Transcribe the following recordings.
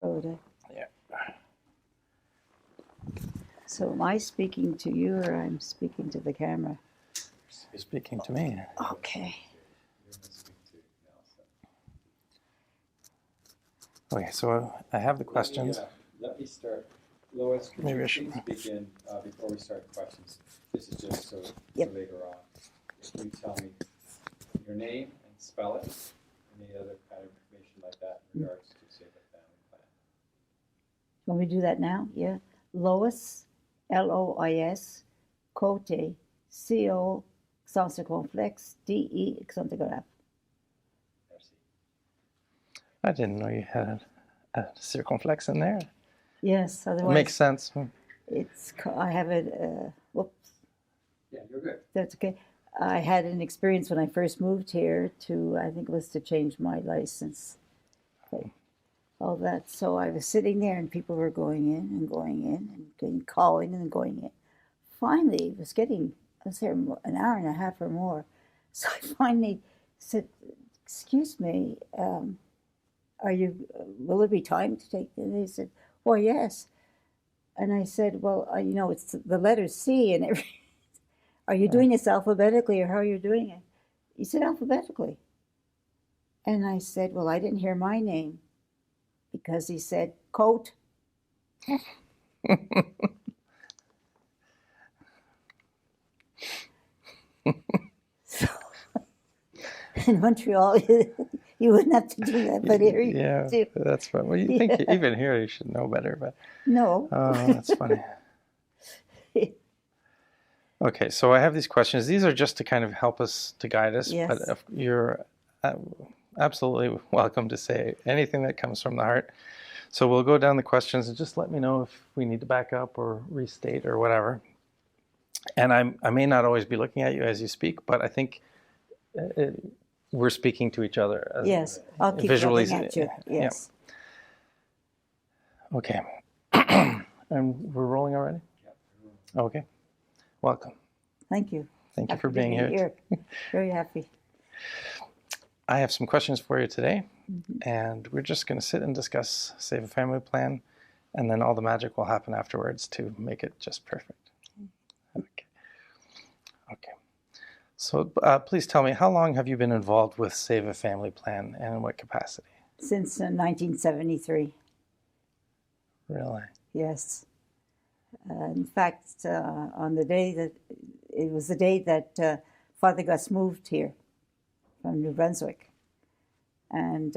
Côtè. Yeah. So am I speaking to you or I'm speaking to the camera? You're speaking to me. Okay. Okay, so I have the questions. Let me start. Lois, could Maybe you I should- please begin before we start questions? This is just so Yep. for later on. If you tell me your name and spell it, any other kind of information like that in regards to, say, the family plan. Want me to do that now? Yeah. Lois, Lois, Côtè, CO, sans circonflexe, DE, accent grave. Merci. I didn't know you had a circumflex in there. Yes, It otherwise makes sense. I have it, whoops, Yeah, you're good. that's okay. I had an experience when I first moved here I think it was to change my license. Okay. All that. So I was sitting there and people were going in and calling and going in. Finally, I was there an hour and a half or more. So I finally said, excuse me, will there be time to take this? They said, well, yes. And I said, well, it's the letter C and everything. Are you doing this alphabetically or how are you doing it? He said, alphabetically. And I said, well, I didn't hear my name because he said, coat. So, in Montreal, you wouldn't have to do that, but here you do. That's fun. Well, you think even here you should know better, but no. Oh, that's funny. Okay, so I have these questions. These are just to kind of help us, to guide us. Yes. But if you're absolutely welcome to say anything that comes from the heart. So we'll go down the questions and just let me know if we need to back up or restate or whatever. And I may not always be looking at you as you speak, but I think we're speaking to each other. Yes, I'll keep visually, looking at you. Yes. Yeah. Okay. And we're rolling already? Yeah. Okay. Welcome. Thank you. Thank you Happy for to being be here. Very happy. I have some questions for you today, and we're just going to sit and discuss Save a Family Plan, and then all the magic will happen afterwards to make it just perfect. Okay. So please tell me, how long have you been involved with Save a Family Plan, and in what capacity? Since 1973. Really? Yes. In fact, on the day that Father Gus moved here from New Brunswick, and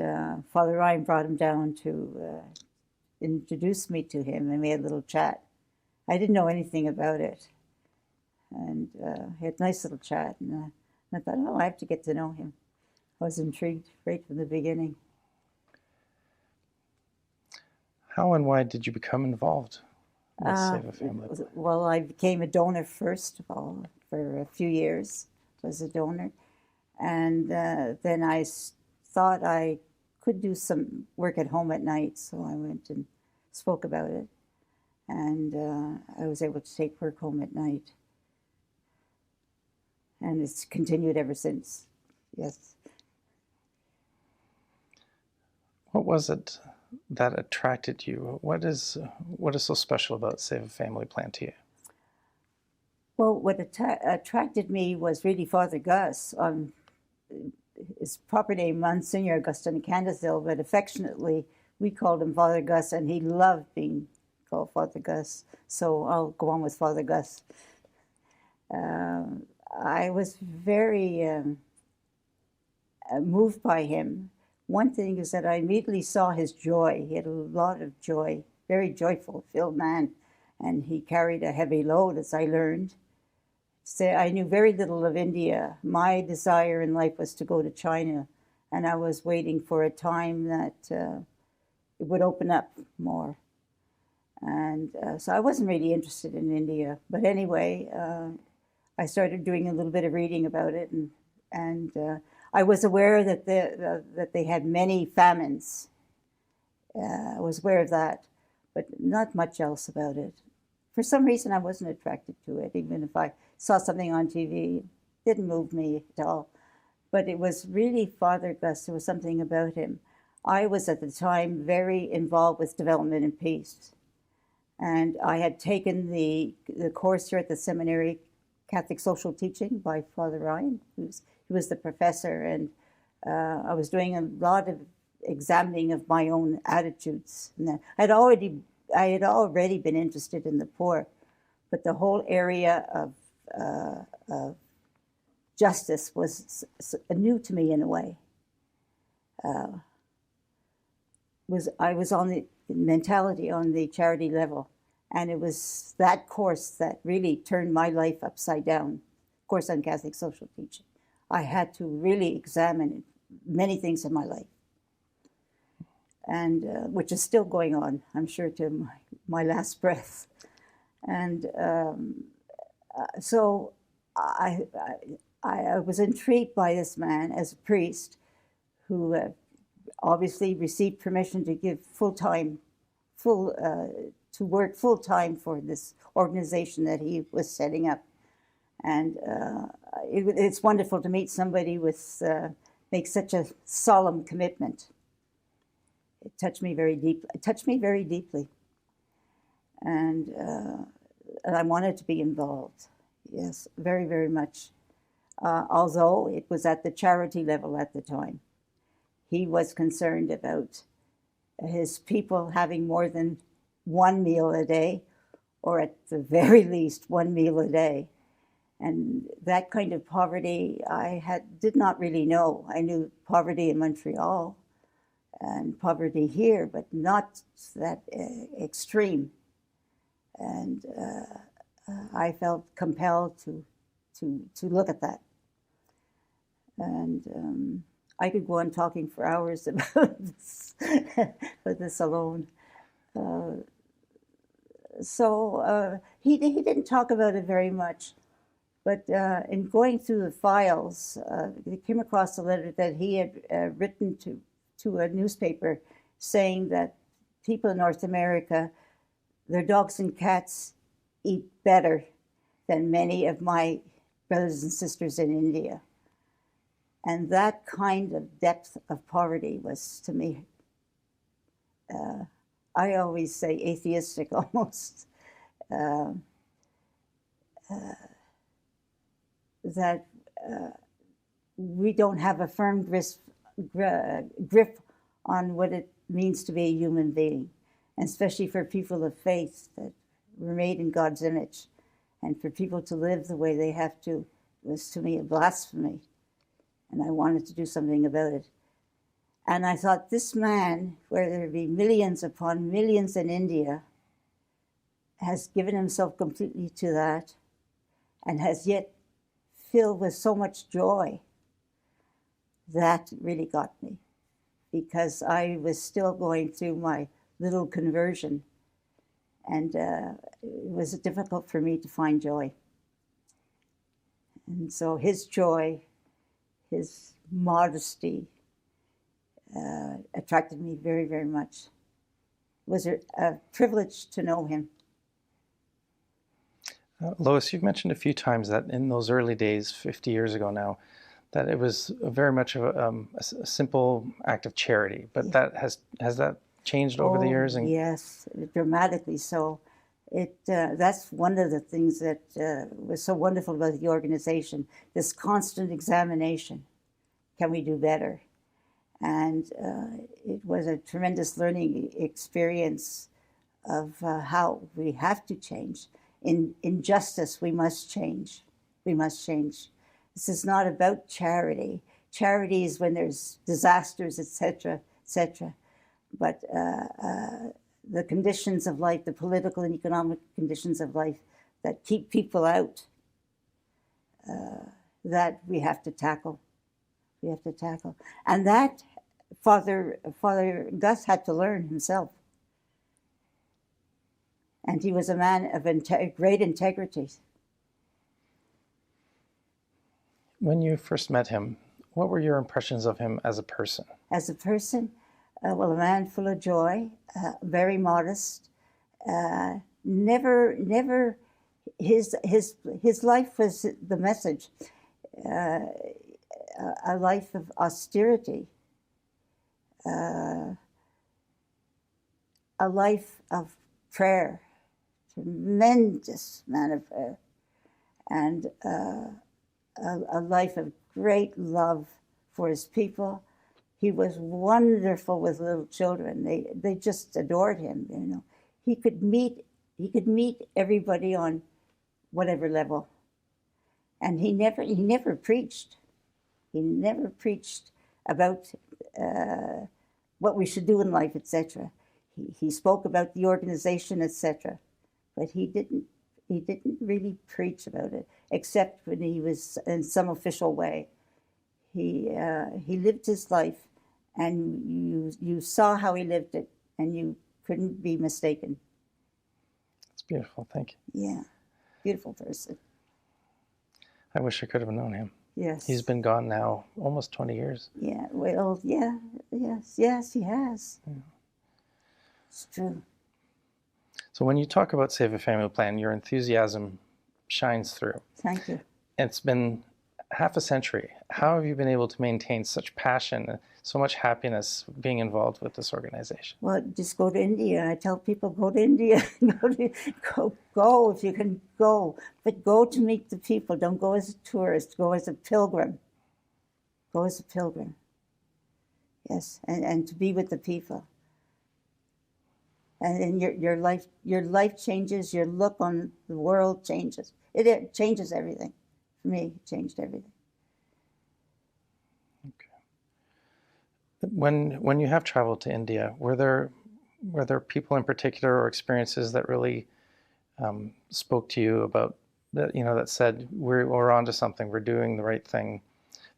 Father Ryan brought him down to introduce me to him, and we had a little chat. I didn't know anything about it, and we had a nice little chat, and I thought, oh, I have to get to know him. I was intrigued right from the beginning. How and why did you become involved with Save a Family Plan? Well, I became a donor first of all for a few years. Was a donor, and then I thought I could do some work at home at night, so I went and spoke about it, and I was able to take work home at night, and it's continued ever since. Yes. What was it that attracted you? What is so special about Save a Family Plan to you? Well, what attracted me was really Father Gus. His proper name, Monsignor Augustin Candesdale, but affectionately we called him Father Gus, and he loved being called Father Gus. So I'll go on with Father Gus. I was very moved by him. One thing is that I immediately saw his joy. He had a lot of joy, very joyful, filled man, and he carried a heavy load, as I learned. So I knew very little of India. My desire in life was to go to China, and I was waiting for a time that it would open up more. And so I wasn't really interested in India. But anyway, I started doing a little bit of reading about it, and I was aware that they had many famines. I was aware of that, but not much else about it. For some reason, I wasn't attracted to it, even if I saw something on TV. It didn't move me at all. But it was really Father Gus. There was something about him. I was at the time very involved with development and peace. And I had taken the course here at the seminary, Catholic Social Teaching by Father Ryan, he was the professor, and I was doing a lot of examining of my own attitudes. And I had already been interested in the poor, but the whole area of justice was new to me in a way. I was on the mentality on the charity level, and it was that course that really turned my life upside down. Course on Catholic Social Teaching. I had to really examine many things in my life, and which is still going on, I'm sure, to my last breath. And so I was intrigued by this man as a priest who obviously received permission to give to work full time for this organization that he was setting up. And it's wonderful to meet somebody with make such a solemn commitment. It touched me very deeply. And I wanted to be involved. Yes, very, very much. Although it was at the charity level at the time. He was concerned about his people having more than one meal a day, or at the very least one meal a day. And that kind of poverty did not really know. I knew poverty in Montreal and poverty here, but not that extreme. And I felt compelled to look at that. And I could go on talking for hours about this, but this alone. So he didn't talk about it very much, but in going through the files, he came across a letter that he had written to a newspaper saying that people in North America, their dogs and cats eat better than many of my brothers and sisters in India. And that kind of depth of poverty was, to me, I always say atheistic almost, that we don't have a firm grip on what it means to be a human being, and especially for people of faith that were made in God's image, and for people to live the way they have to was, to me, a blasphemy. And I wanted to do something about it. And I thought, this man, where there be millions upon millions in India, has given himself completely to that, and has yet filled with so much joy. That really got me, because I was still going through my little conversion, and it was difficult for me to find joy. And so his joy, his modesty, attracted me very, very much. It was a privilege to know him. Lois, you've mentioned a few times that in those early days, 50 years ago now, that it was very much of a simple act of charity. But that has that changed over the years? And yes, dramatically so. That's one of the things that was so wonderful about the organization, this constant examination. Can we do better? And it was a tremendous learning experience of how we have to change. In justice, we must change. We must change. This is not about charity. Charity is when there's disasters, etc., etc. But the conditions of life, the political and economic conditions of life that keep people out, that we have to tackle. We have to tackle. And that Father Gus had to learn himself. And he was a man of great integrity. When you first met him, what were your impressions of him as a person? As a person, well, a man full of joy, very modest. Never. His life was the message. A life of austerity, uh, a life of prayer, tremendous man of prayer, and a life of great love for his people. He was wonderful with little children. They just adored him. You know, he could meet everybody on whatever level, and he never preached. He never preached about what we should do in life, etc. He spoke about the organization, etc. But he didn't really preach about it, except when he was in some official way. He lived his life, and you saw how he lived it, and you couldn't be mistaken. It's beautiful. Thank you. Yeah, beautiful person. I wish I could have known him. Yes. He's been gone now almost 20 years. Yeah, well, yeah, yes, he has. Yeah. It's true. So when you talk about Save a Family Plan, your enthusiasm shines through. Thank you. It's been half a century. How have you been able to maintain such passion, so much happiness being involved with this organization? Well, just go to India. I tell people, go to India. Go if you can go. But go to meet the people. Don't go as a tourist. Go as a pilgrim. Go as a pilgrim. Yes, and to be with the people. And your life changes. Your look on the world changes. It changes everything. For me, it changed everything. Okay. When you have traveled to India, were there people in particular or experiences that really spoke to you about that? You know, that said we're onto something. We're doing the right thing.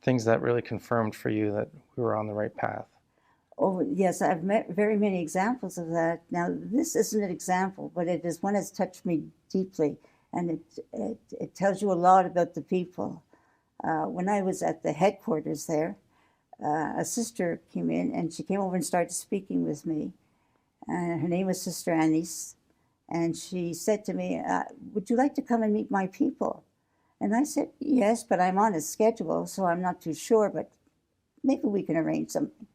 Things that really confirmed for you that we were on the right path. Oh, yes, I've met very many examples of that. Now, this isn't an example, but it is one that's touched me deeply, and it tells you a lot about the people. When I was at the headquarters there, a sister came in, and she came over and started speaking with me. Her name was Sister Annis, and she said to me, would you like to come and meet my people? And I said, yes, but I'm on a schedule, so I'm not too sure, but maybe we can arrange something.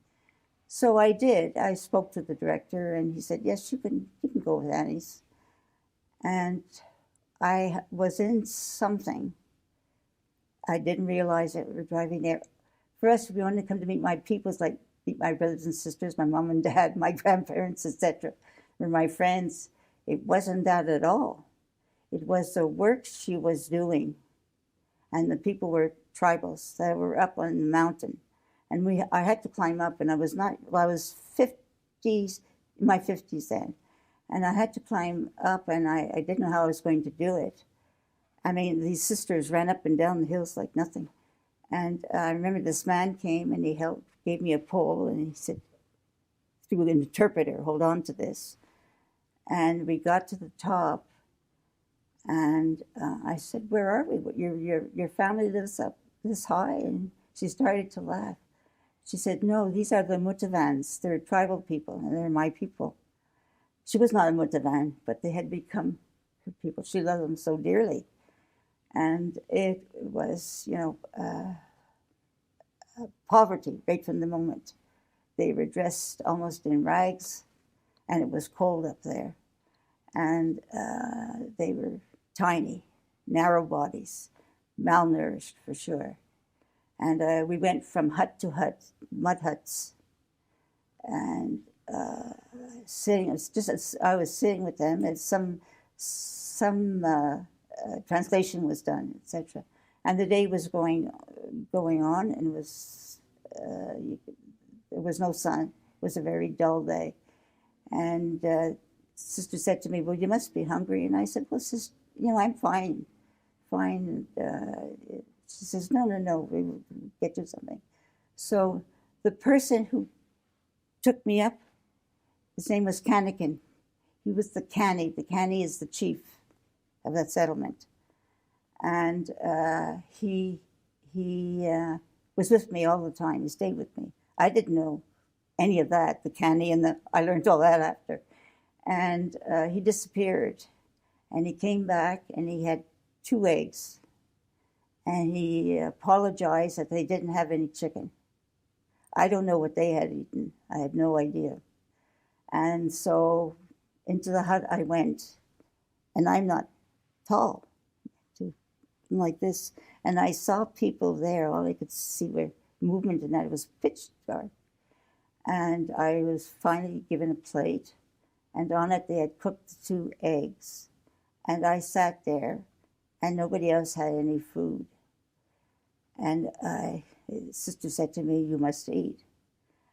So I did. I spoke to the director, and he said, yes, you can go with Annie's. And I was in something. I didn't realize it. We were driving there. For us, if we wanted to come to meet my people, it's like meet my brothers and sisters, my mom and dad, my grandparents, etc., or my friends. It wasn't that at all. It was the work she was doing. And the people were tribals that were up on the mountain. And I had to climb up, and I was 50s, in my 50s then. And I had to climb up, and I didn't know how I was going to do it. I mean, these sisters ran up and down the hills like nothing. And I remember this man came, and he gave me a pole, and he said, through an interpreter, hold on to this. And we got to the top, and I said, where are we? Your family lives up this high? And she started to laugh. She said, no, these are the Mutavans. They're tribal people, and they're my people. She was not a Mutavan, but they had become her people. She loved them so dearly. And it was, poverty right from the moment. They were dressed almost in rags, and it was cold up there. And they were tiny, narrow bodies, malnourished for sure. And we went from hut to hut, mud huts, and sitting. I was sitting with them, and some translation was done, etc. And the day was going on, and there was no sun. It was a very dull day, and Sister said to me, "Well, you must be hungry." And I said, "Well, Sister, I'm fine." She says, no, we will get you something. So the person who took me up, his name was Canican. He was the Cani. The Cani is the chief of that settlement. And he was with me all the time. He stayed with me. I didn't know any of that, the Cani, and I learned all that after. And he disappeared. And he came back, and he had 2 eggs. And he apologized that they didn't have any chicken. I don't know what they had eaten. I had no idea. And so into the hut I went, and I'm not tall, I'm like this. And I saw people there. All I could see were movement, and that it was pitch dark. And I was finally given a plate, and on it they had cooked 2 eggs. And I sat there, and nobody else had any food. And the sister said to me, "You must eat."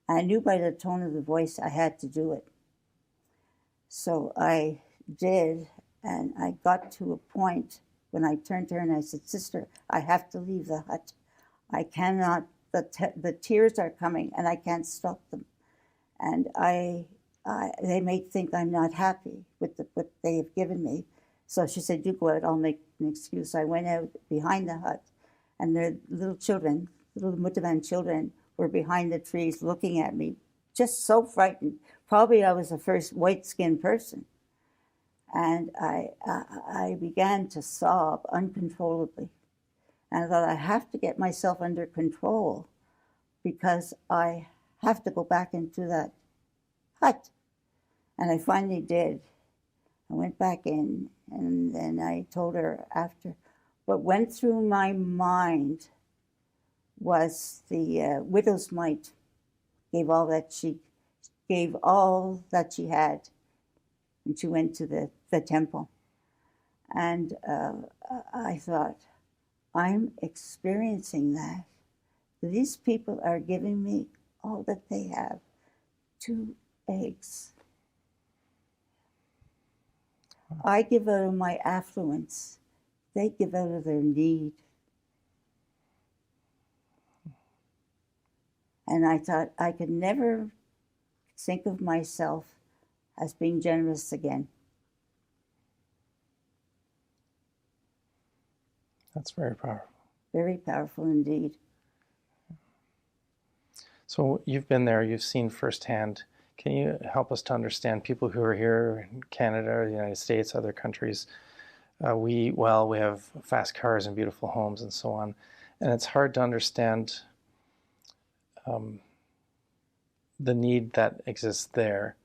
I knew by the tone of the voice I had to do it. So I did, and I got to a point when I turned to her and I said, "Sister, I have to leave the hut. I cannot, the tears are coming and I can't stop them." And they may think I'm not happy with what they have given me. So she said, "You go out, I'll make an excuse." I went out behind the hut, and the little children, little Mutavan children, were behind the trees looking at me, just so frightened. Probably I was the first white-skinned person. And I began to sob uncontrollably. And I thought, I have to get myself under control because I have to go back into that hut. And I finally did. I went back in, and then I told her after. What went through my mind was the widow's mite. Gave all that she had when she went to the temple. And I thought, I'm experiencing that. These people are giving me all that they have, 2 eggs. I give out of my affluence. They give out of their need. And I thought I could never think of myself as being generous again. That's very powerful. Very powerful indeed. So you've been there, you've seen firsthand. Can you help us to understand people who are here in Canada, the United States, other countries? We have fast cars and beautiful homes and so on. And it's hard to understand the need that exists there.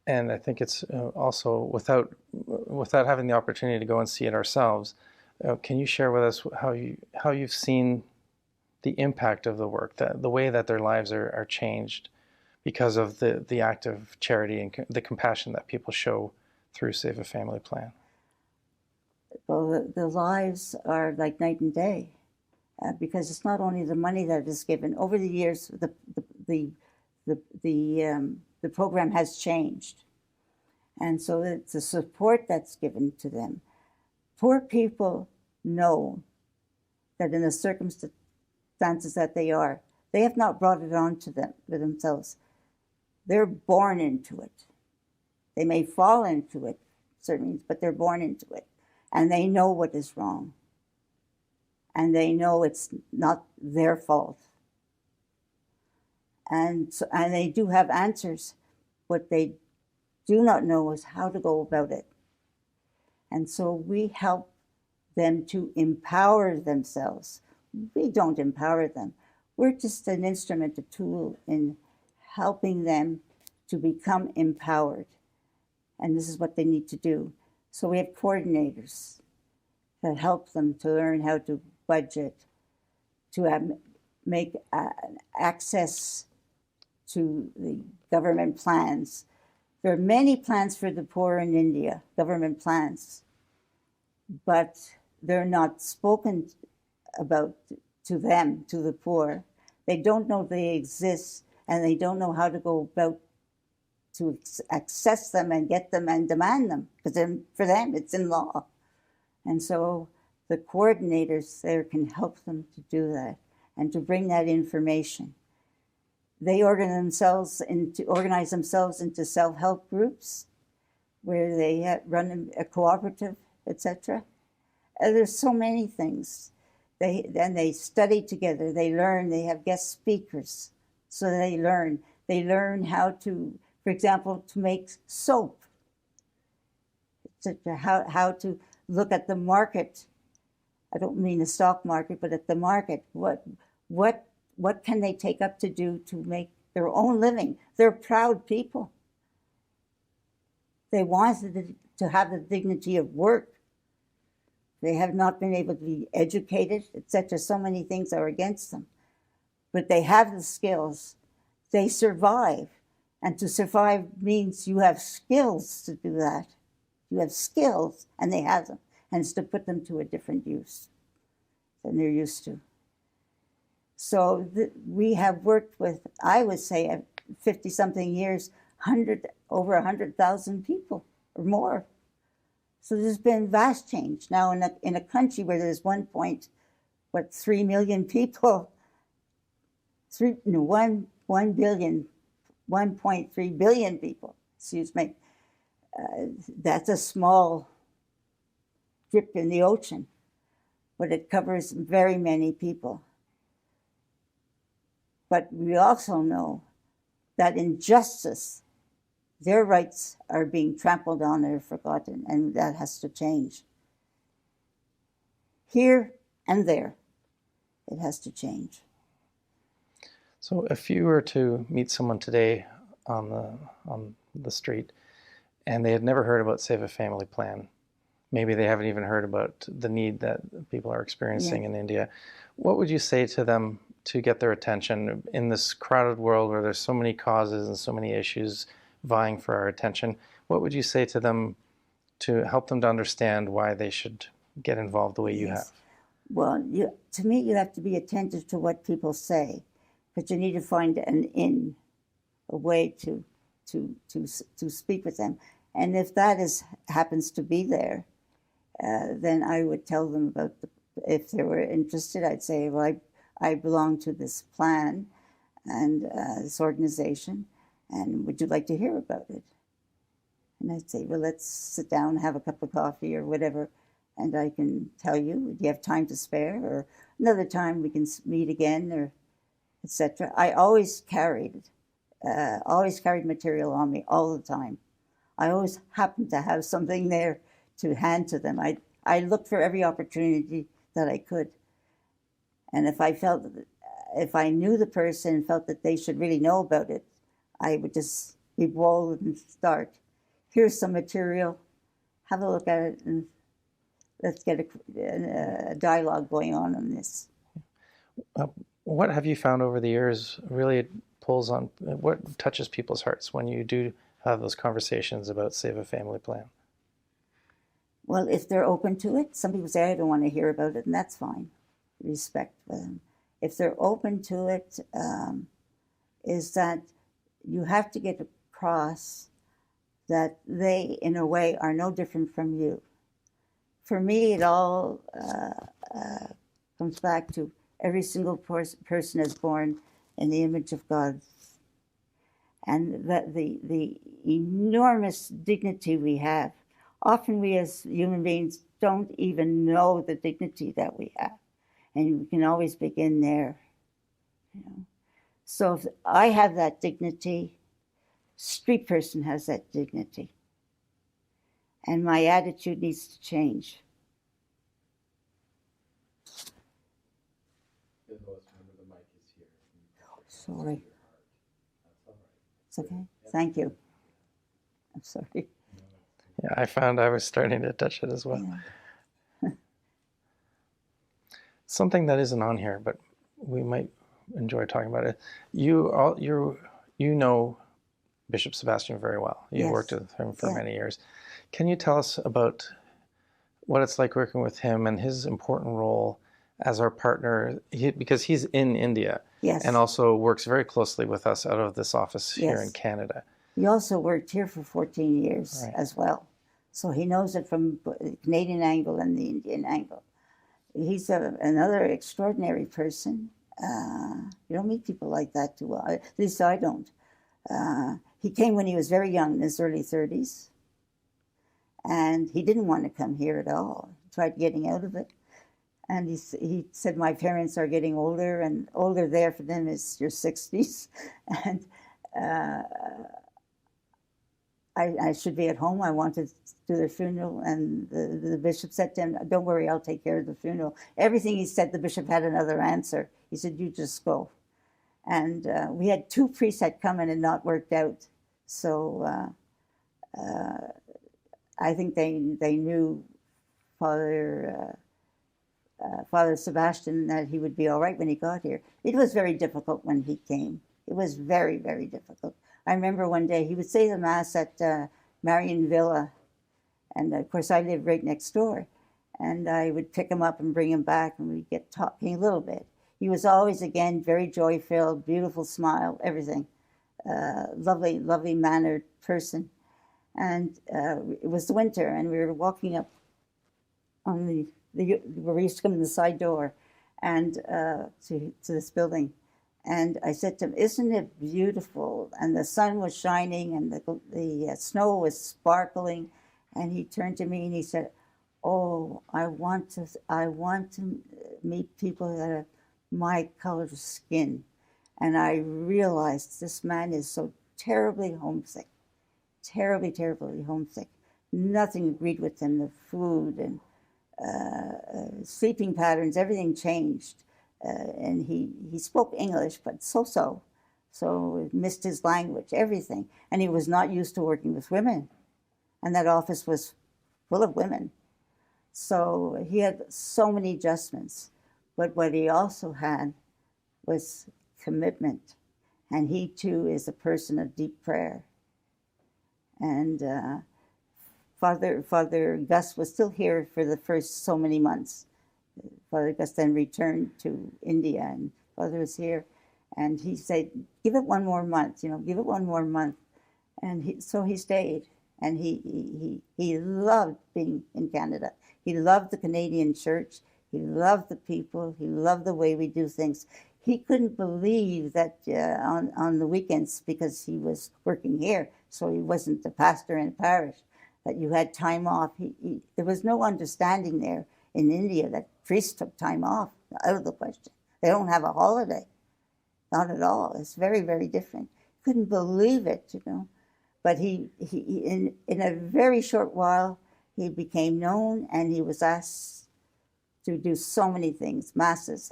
And I think it's also, without having the opportunity to go and see it ourselves, can you share with us how you've seen the impact of the work, the way that their lives are changed because of the act of charity and the compassion that people show through Save a Family Plan? Well, the lives are like night and day, because it's not only the money that is given. Over the years, the program has changed, and so it's the support that's given to them. Poor people know that in the circumstances that they have not brought it on to themselves. They're born into it. They may fall into it, certainly, but they're born into it. And they know what is wrong. And they know it's not their fault. And they do have answers. What they do not know is how to go about it. And so we help them to empower themselves. We don't empower them. We're just an instrument, a tool in helping them to become empowered. And this is what they need to do. So we have coordinators that help them to learn how to budget, to make access to the government plans. There are many plans for the poor in India, government plans, but they're not spoken about to them, to the poor. They don't know they exist, and they don't know how to go about to access them and get them and demand them, because for them it's in law. And so the coordinators there can help them to do that and to bring that information. They organize themselves into self-help groups where they run a cooperative, etc. There's so many things. They study together, they learn, they have guest speakers. So they learn how to, for example, to make soap, how to look at the market. I don't mean the stock market, but at the market. What what can they take up to do to make their own living? They're proud people. They wanted to have the dignity of work. They have not been able to be educated, etc. So many things are against them. But they have the skills. They survive. And to survive means you have skills to do that. You have skills, and they have them. And it's to put them to a different use than they're used to. So we have worked with, I would say, 50-something years, over 100,000 people or more. So there's been vast change. Now in a country where there's 3 million people, 1.3 billion people, excuse me, that's a small drip in the ocean, but it covers very many people. But we also know that injustice, their rights are being trampled on or forgotten, and that has to change. Here and there, it has to change. So if you were to meet someone today on the street and they had never heard about Save a Family Plan, maybe they haven't even heard about the need that people are experiencing in India, what would you say to them to get their attention in this crowded world where there's so many causes and so many issues vying for our attention? What would you say to them to help them to understand why they should get involved the way you have? Well, to me, you have to be attentive to what people say, but you need to find a way to speak with them. And if that happens to be there, then I would tell them about if they were interested, I'd say, well, I belong to this plan and this organization, and would you like to hear about it? And I'd say, well, let's sit down, have a cup of coffee or whatever, and I can tell you, do you have time to spare? Or another time we can meet again, or etc. I always carried material on me all the time. I always happened to have something there to hand to them. I looked for every opportunity that I could. And if I knew the person and felt that they should really know about it, I would just be bold and start. Here's some material, have a look at it, and let's get a dialogue going on this. What have you found over the years really pulls on, what touches people's hearts when you do have those conversations about Save a Family Plan? Well, if they're open to it, some people say, I don't want to hear about it, and that's fine. Respect them. If they're open to it, is that you have to get across that they, in a way, are no different from you. For me, it all comes back to every single person is born in the image of God. And that the enormous dignity we have. Often we as human beings don't even know the dignity that we have. And we can always begin there. You know? So if I have that dignity, street person has that dignity. And my attitude needs to change. Lois, remember the mic is here. Sorry. That's all right. It's okay? Thank you. I'm sorry. Yeah, I found I was starting to touch it as well. Yeah. Something that isn't on here, but we might enjoy talking about it. You know Bishop Sebastian very well. You Yes. worked with him for many years. Can you tell us about what it's like working with him and his important role as our partner, because he's in India and also works very closely with us out of this office here in Canada. He also worked here for 14 years as well. So he knows it from the Canadian angle and the Indian angle. He's another extraordinary person. You don't meet people like that too well. At least I don't. He came when he was very young, in his early 30s. And he didn't want to come here at all. He tried getting out of it. And he said, my parents are getting older, and older there for them is your 60s. And I should be at home. I wanted to do their funeral. And the bishop said to him, don't worry, I'll take care of the funeral. Everything he said, the bishop had another answer. He said, you just go. And we had 2 priests that come in and not worked out. So I think they knew Father Sebastian that he would be all right when he got here. It was very difficult when he came. It was very, very difficult. I remember one day he would say the Mass at Marion Villa, and of course I lived right next door, and I would pick him up and bring him back, and we'd get talking a little bit. He was always, again, very joy-filled, beautiful smile, everything. Lovely, lovely mannered person. And it was the winter, and we were walking up on where we used to come in the side door, and to this building. And I said to him, "Isn't it beautiful?" And the sun was shining, and the snow was sparkling. And he turned to me and he said, "Oh, I want to meet people that have my color of skin." And I realized this man is so terribly homesick, terribly, terribly homesick. Nothing agreed with him, the food and sleeping patterns, everything changed. And he spoke English, but so missed his language, everything. And he was not used to working with women. And that office was full of women. So he had so many adjustments. But what he also had was commitment. And he too is a person of deep prayer. And Father Gus was still here for the first so many months. Father Gus then returned to India, and Father was here. And he said, "Give it one more month, give it one more month." And so he stayed. And he loved being in Canada. He loved the Canadian church. He loved the people. He loved the way we do things. He couldn't believe that on the weekends, because he was working here, so he wasn't the pastor in the parish, that you had time off. There was no understanding there in India that priests took time off. Out of the question. They don't have a holiday. Not at all. It's very, very different. Couldn't believe it, But he in a very short while, he became known, and he was asked to do so many things, masses,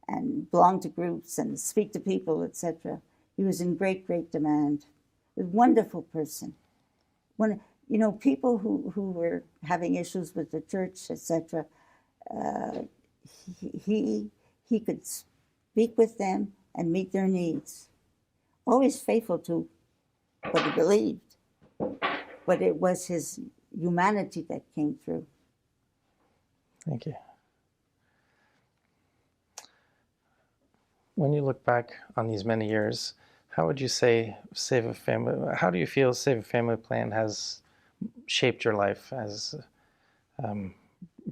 and belong to groups, and speak to people, etc. He was in great, great demand. A wonderful person. People who were having issues with the church, etc., he could speak with them and meet their needs. Always faithful to what he believed, but it was his humanity that came through. Thank you. When you look back on these many years, how would you say how do you feel Save a Family Plan has shaped your life, has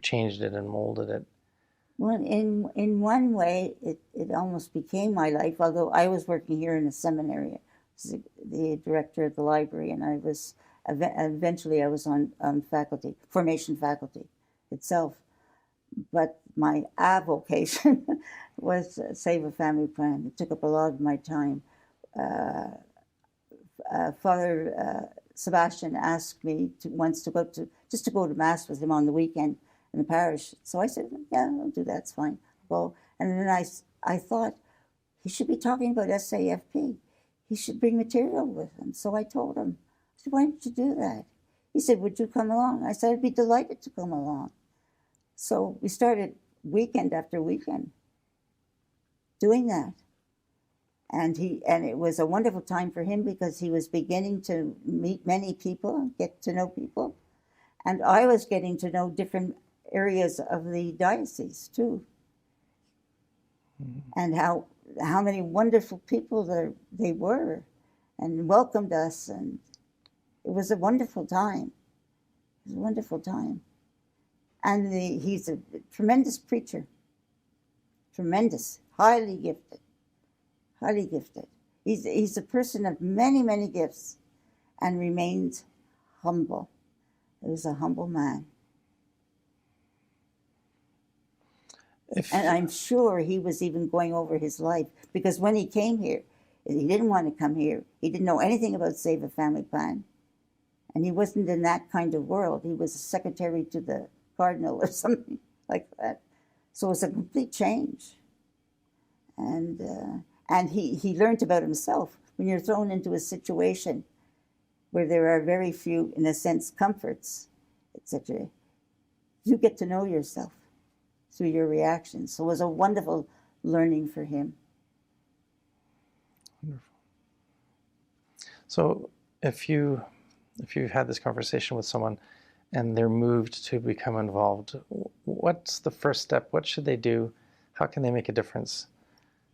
changed it and molded it? Well, in one way, it almost became my life, although I was working here in a seminary. The director of the library, and I was eventually I was on faculty, formation faculty itself. But my avocation was Save a Family Plan. It took up a lot of my time. Father Sebastian asked me once to go to Mass with him on the weekend in the parish. So I said, "Yeah, I'll do that. It's fine." Well, and then I thought he should be talking about SAFP. He should bring material with him. So I told him, I said, "Why don't you do that?" He said, "Would you come along?" I said, "I'd be delighted to come along." So we started weekend after weekend doing that. And it was a wonderful time for him, because he was beginning to meet many people, get to know people. And I was getting to know different areas of the diocese too. Mm-hmm. And how many wonderful people they were, and welcomed us, and it was a wonderful time. It was a wonderful time. And he's a tremendous preacher. Tremendous, highly gifted. Highly gifted. He's a person of many, many gifts, and remains humble. He was a humble man. And I'm sure he was even going over his life, because when he came here, he didn't want to come here. He didn't know anything about Save a Family Plan. And he wasn't in that kind of world. He was a secretary to the cardinal or something like that. So it was a complete change. And And he learned about himself. When you're thrown into a situation where there are very few, in a sense, comforts, etc., you get to know yourself through your reactions. So it was a wonderful learning for him. Wonderful. So if you've had this conversation with someone and they're moved to become involved, what's the first step? What should they do? How can they make a difference?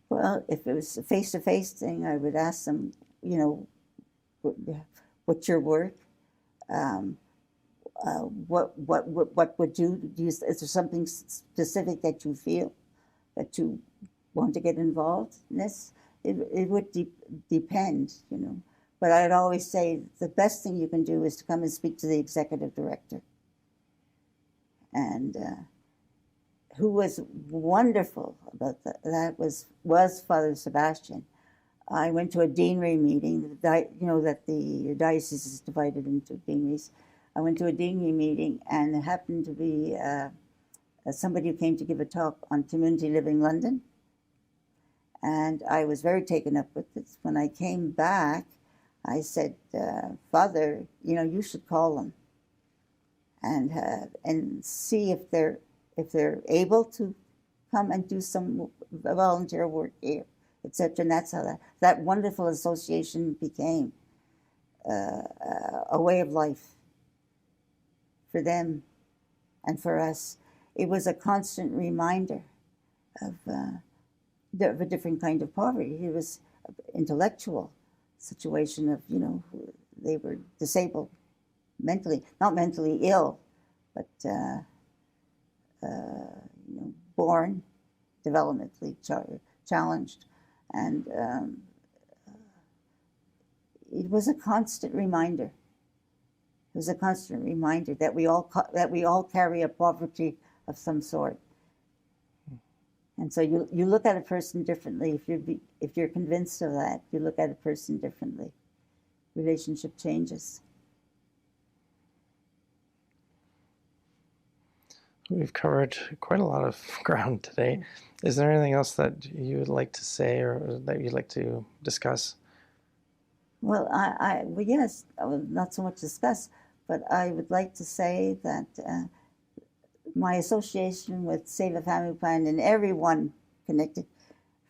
Well, if it was a face-to-face thing, I would ask them, what's your work? What would you do? Is there something specific that you feel that you want to get involved in this? It would depend, But I'd always say the best thing you can do is to come and speak to the executive director. And who was wonderful about that was Father Sebastian. I went to a deanery meeting. That the diocese is divided into deaneries. I went to a deanery meeting, and it happened to be somebody who came to give a talk on community living London. And I was very taken up with this. When I came back, I said, Father, you should call them and see if they're able to come and do some volunteer work here, etc. And that's how that wonderful association became a way of life for them and for us. It was a constant reminder of a different kind of poverty. It was an intellectual situation of, they were disabled mentally, not mentally ill, but born developmentally challenged. And it was a constant reminder. It was a constant reminder that we all carry a poverty of some sort. And so you look at a person differently. If you're convinced of that, you look at a person differently. Relationship changes. We've covered quite a lot of ground today. Is there anything else that you would like to say or that you'd like to discuss? Well, yes, I will not so much discuss, but I would like to say that my association with Save a Family Plan and everyone connected,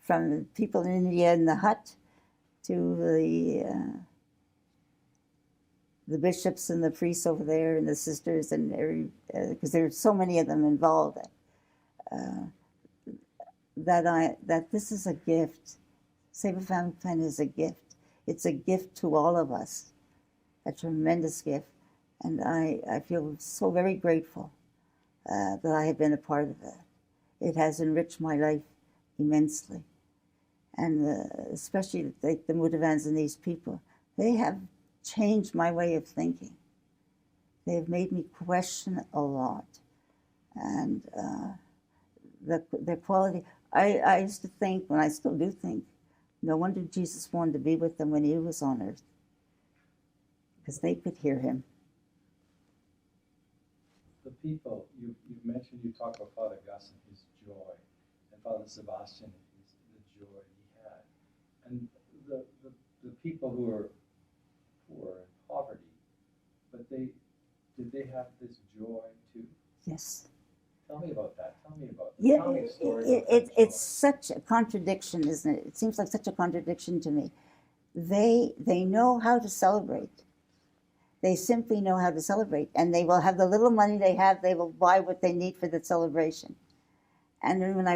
from the people in India in the hut to the bishops and the priests over there and the sisters and because there are so many of them involved, that this is a gift. Save a Family Plan is a gift. It's a gift to all of us, a tremendous gift. And I feel so very grateful that I have been a part of that. It has enriched my life immensely. And especially like the Mudavans and these people, they have changed my way of thinking. They have made me question a lot. And the quality, I used to think, and I still do think, no wonder Jesus wanted to be with them when he was on earth, because they could hear him. The people, you mentioned, you talk about Father Gus and his joy, and Father Sebastian and the joy he had. And the people who are poor and poverty, but did they have this joy too? Yes. Tell me about that. Tell me about that. Yeah, Tell me a story it's such a contradiction, isn't it? It seems like such a contradiction to me. They know how to celebrate. They simply know how to celebrate, and they will have the little money they have. They will buy what they need for the celebration. And then when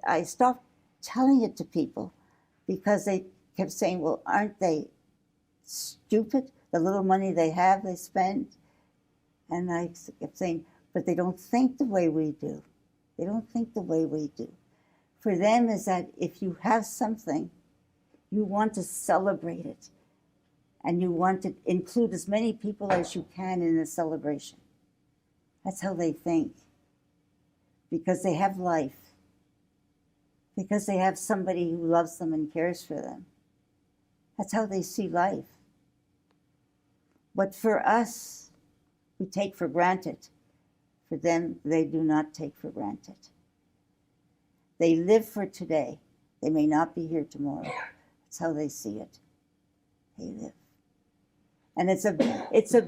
I stopped telling it to people, because they kept saying, "Well, aren't they stupid? The little money they have, they spend." And I kept saying, but they don't think the way we do. They don't think the way we do. For them is that if you have something, you want to celebrate it. And you want to include as many people as you can in the celebration. That's how they think. Because they have life. Because they have somebody who loves them and cares for them. That's how they see life. What for us, we take for granted. For them, they do not take for granted. They live for today. They may not be here tomorrow. That's how they see it. They live. And it's a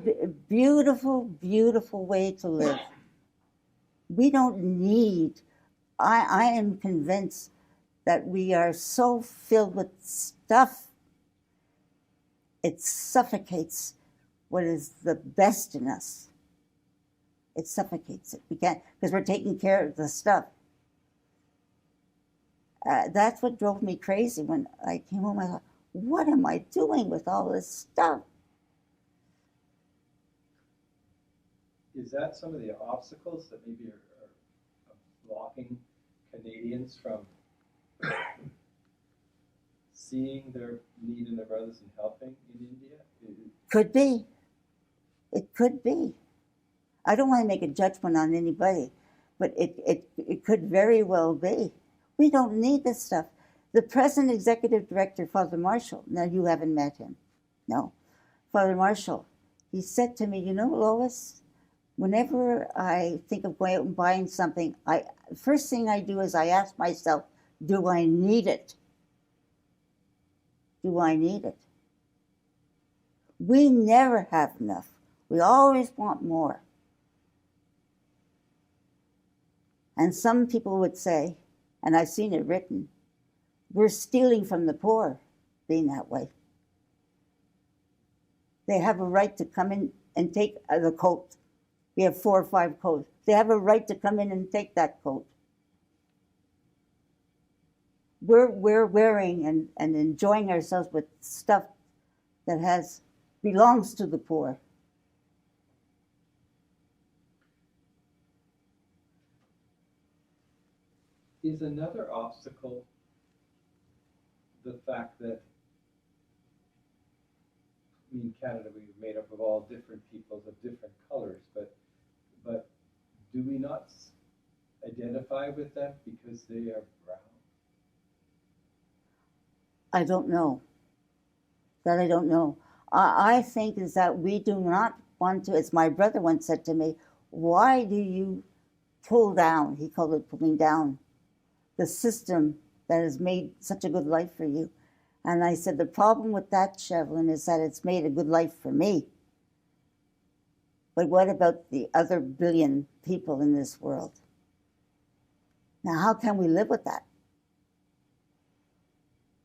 beautiful, beautiful way to live. We don't need, I am convinced that we are so filled with stuff, it suffocates what is the best in us. It suffocates it. We can't, because we're taking care of the stuff. That's what drove me crazy when I came home. I thought, what am I doing with all this stuff? Is that some of the obstacles that maybe are blocking Canadians from seeing their need in their brothers and helping in India? Could be. It could be. I don't want to make a judgment on anybody, but it could very well be. We don't need this stuff. The present executive director, Father Marshall, now you haven't met him. No. Father Marshall, he said to me, you know, Lois, whenever I think of going out and buying something, first thing I do is I ask myself, do I need it? Do I need it? We never have enough. We always want more. And some people would say, and I've seen it written, we're stealing from the poor being that way. They have a right to come in and take the coat. We have 4 or 5 coats. They have a right to come in and take that coat. We're wearing and enjoying ourselves with stuff that belongs to the poor. Is another obstacle the fact that, in Canada we're made up of all different peoples of different colors, but do we not identify with them because they are brown? I don't know. That I don't know. I think is that we do not want to, as my brother once said to me, why do you pull down, he called it pulling down, the system that has made such a good life for you? And I said, the problem with that, Shevlin, is that it's made a good life for me. But what about the other billion people in this world? Now, how can we live with that?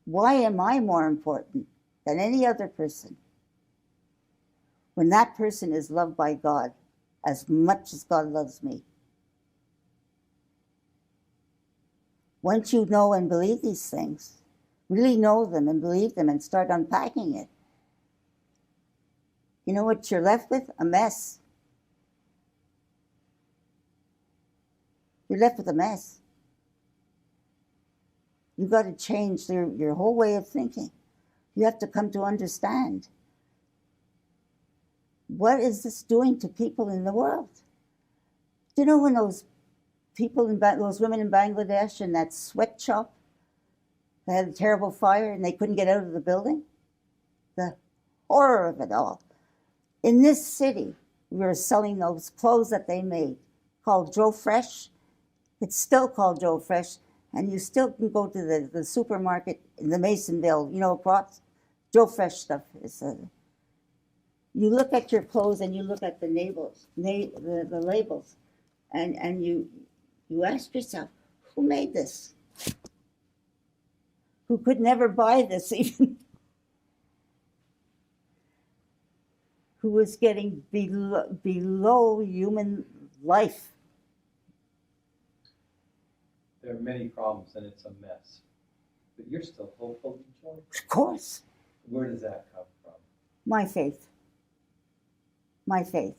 Why am I more important than any other person when that person is loved by God as much as God loves me? Once you know and believe these things, really know them and believe them and start unpacking it, you know what you're left with? A mess. You're left with a mess. You've got to change your whole way of thinking. You have to come to understand, what is this doing to people in the world? Do you know when those people, those women in Bangladesh in that sweatshop, they had a terrible fire and they couldn't get out of the building? The horror of it all. In this city, we were selling those clothes that they made called Joe Fresh. It's still called Joe Fresh, and you still can go to the supermarket in the Masonville, you know, across. Joe Fresh stuff is. You look at your clothes and you look at the labels, and you ask yourself, who made this? Who could never buy this even? Who was getting below human life? There are many problems and it's a mess. But you're still hopeful and joyful. Of course. Where does that come from? My faith. My faith.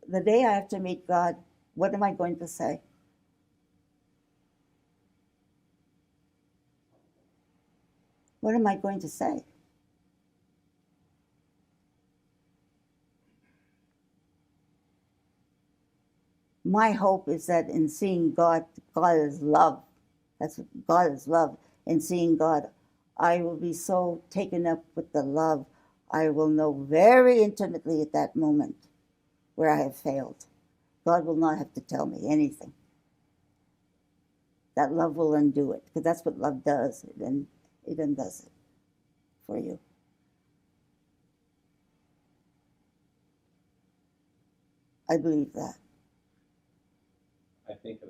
The day I have to meet God, what am I going to say? What am I going to say? My hope is that in seeing God, God is love. That's what God is love. In seeing God, I will be so taken up with the love, I will know very intimately at that moment where I have failed. God will not have to tell me anything. that love will undo it, because that's what love does. It undoes it for you. I believe that. I think of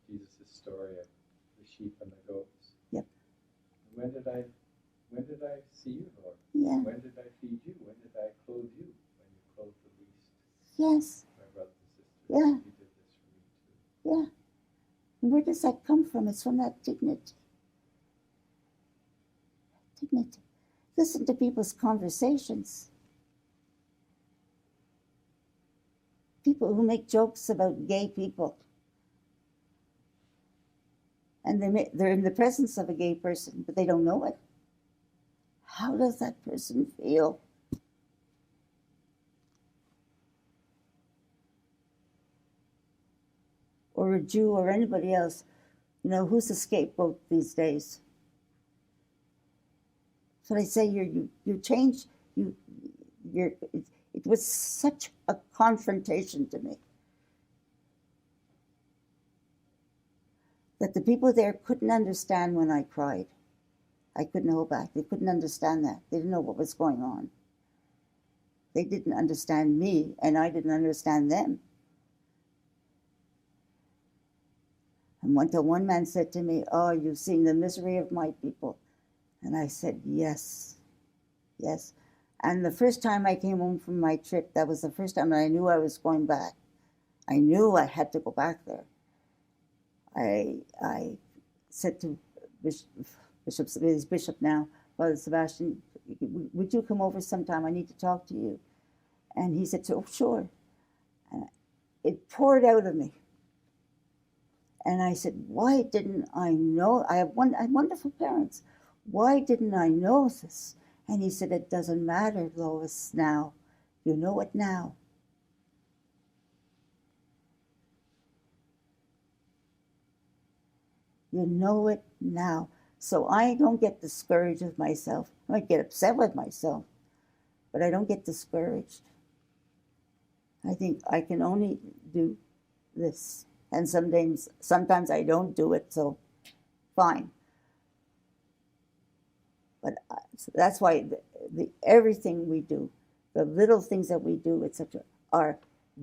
Jesus' story of the sheep and the goats. Yep. When did I see you, Lord? Yeah. When did I feed you? When did I clothe you? When you clothed the least. Yes. My brothers and sisters. Yeah. You did this for me too. Yeah. And where does that come from? It's from that dignity. Dignity. Listen to people's conversations. People who make jokes about gay people. And they're in the presence of a gay person, but they don't know it. How does that person feel? Or a Jew or anybody else. Who's the scapegoat these days? So I say you change. It was such a confrontation to me that the people there couldn't understand when I cried. I couldn't hold back. They couldn't understand that. They didn't know what was going on. They didn't understand me, and I didn't understand them. And one man said to me, "Oh, you've seen the misery of my people." And I said, yes, yes. And the first time I came home from my trip, that was the first time I knew I was going back. I knew I had to go back there. I said to Bishop now, Father Sebastian, would you come over sometime? I need to talk to you. And he said, "Oh, sure." And it poured out of me. And I said, why didn't I know? I have wonderful parents. Why didn't I know this? And he said, it doesn't matter, Lois, now. You know it now. You know it now. So I don't get discouraged with myself. I might get upset with myself, but I don't get discouraged. I think I can only do this. And sometimes I don't do it, so fine. But so that's why everything we do, the little things that we do, etc.,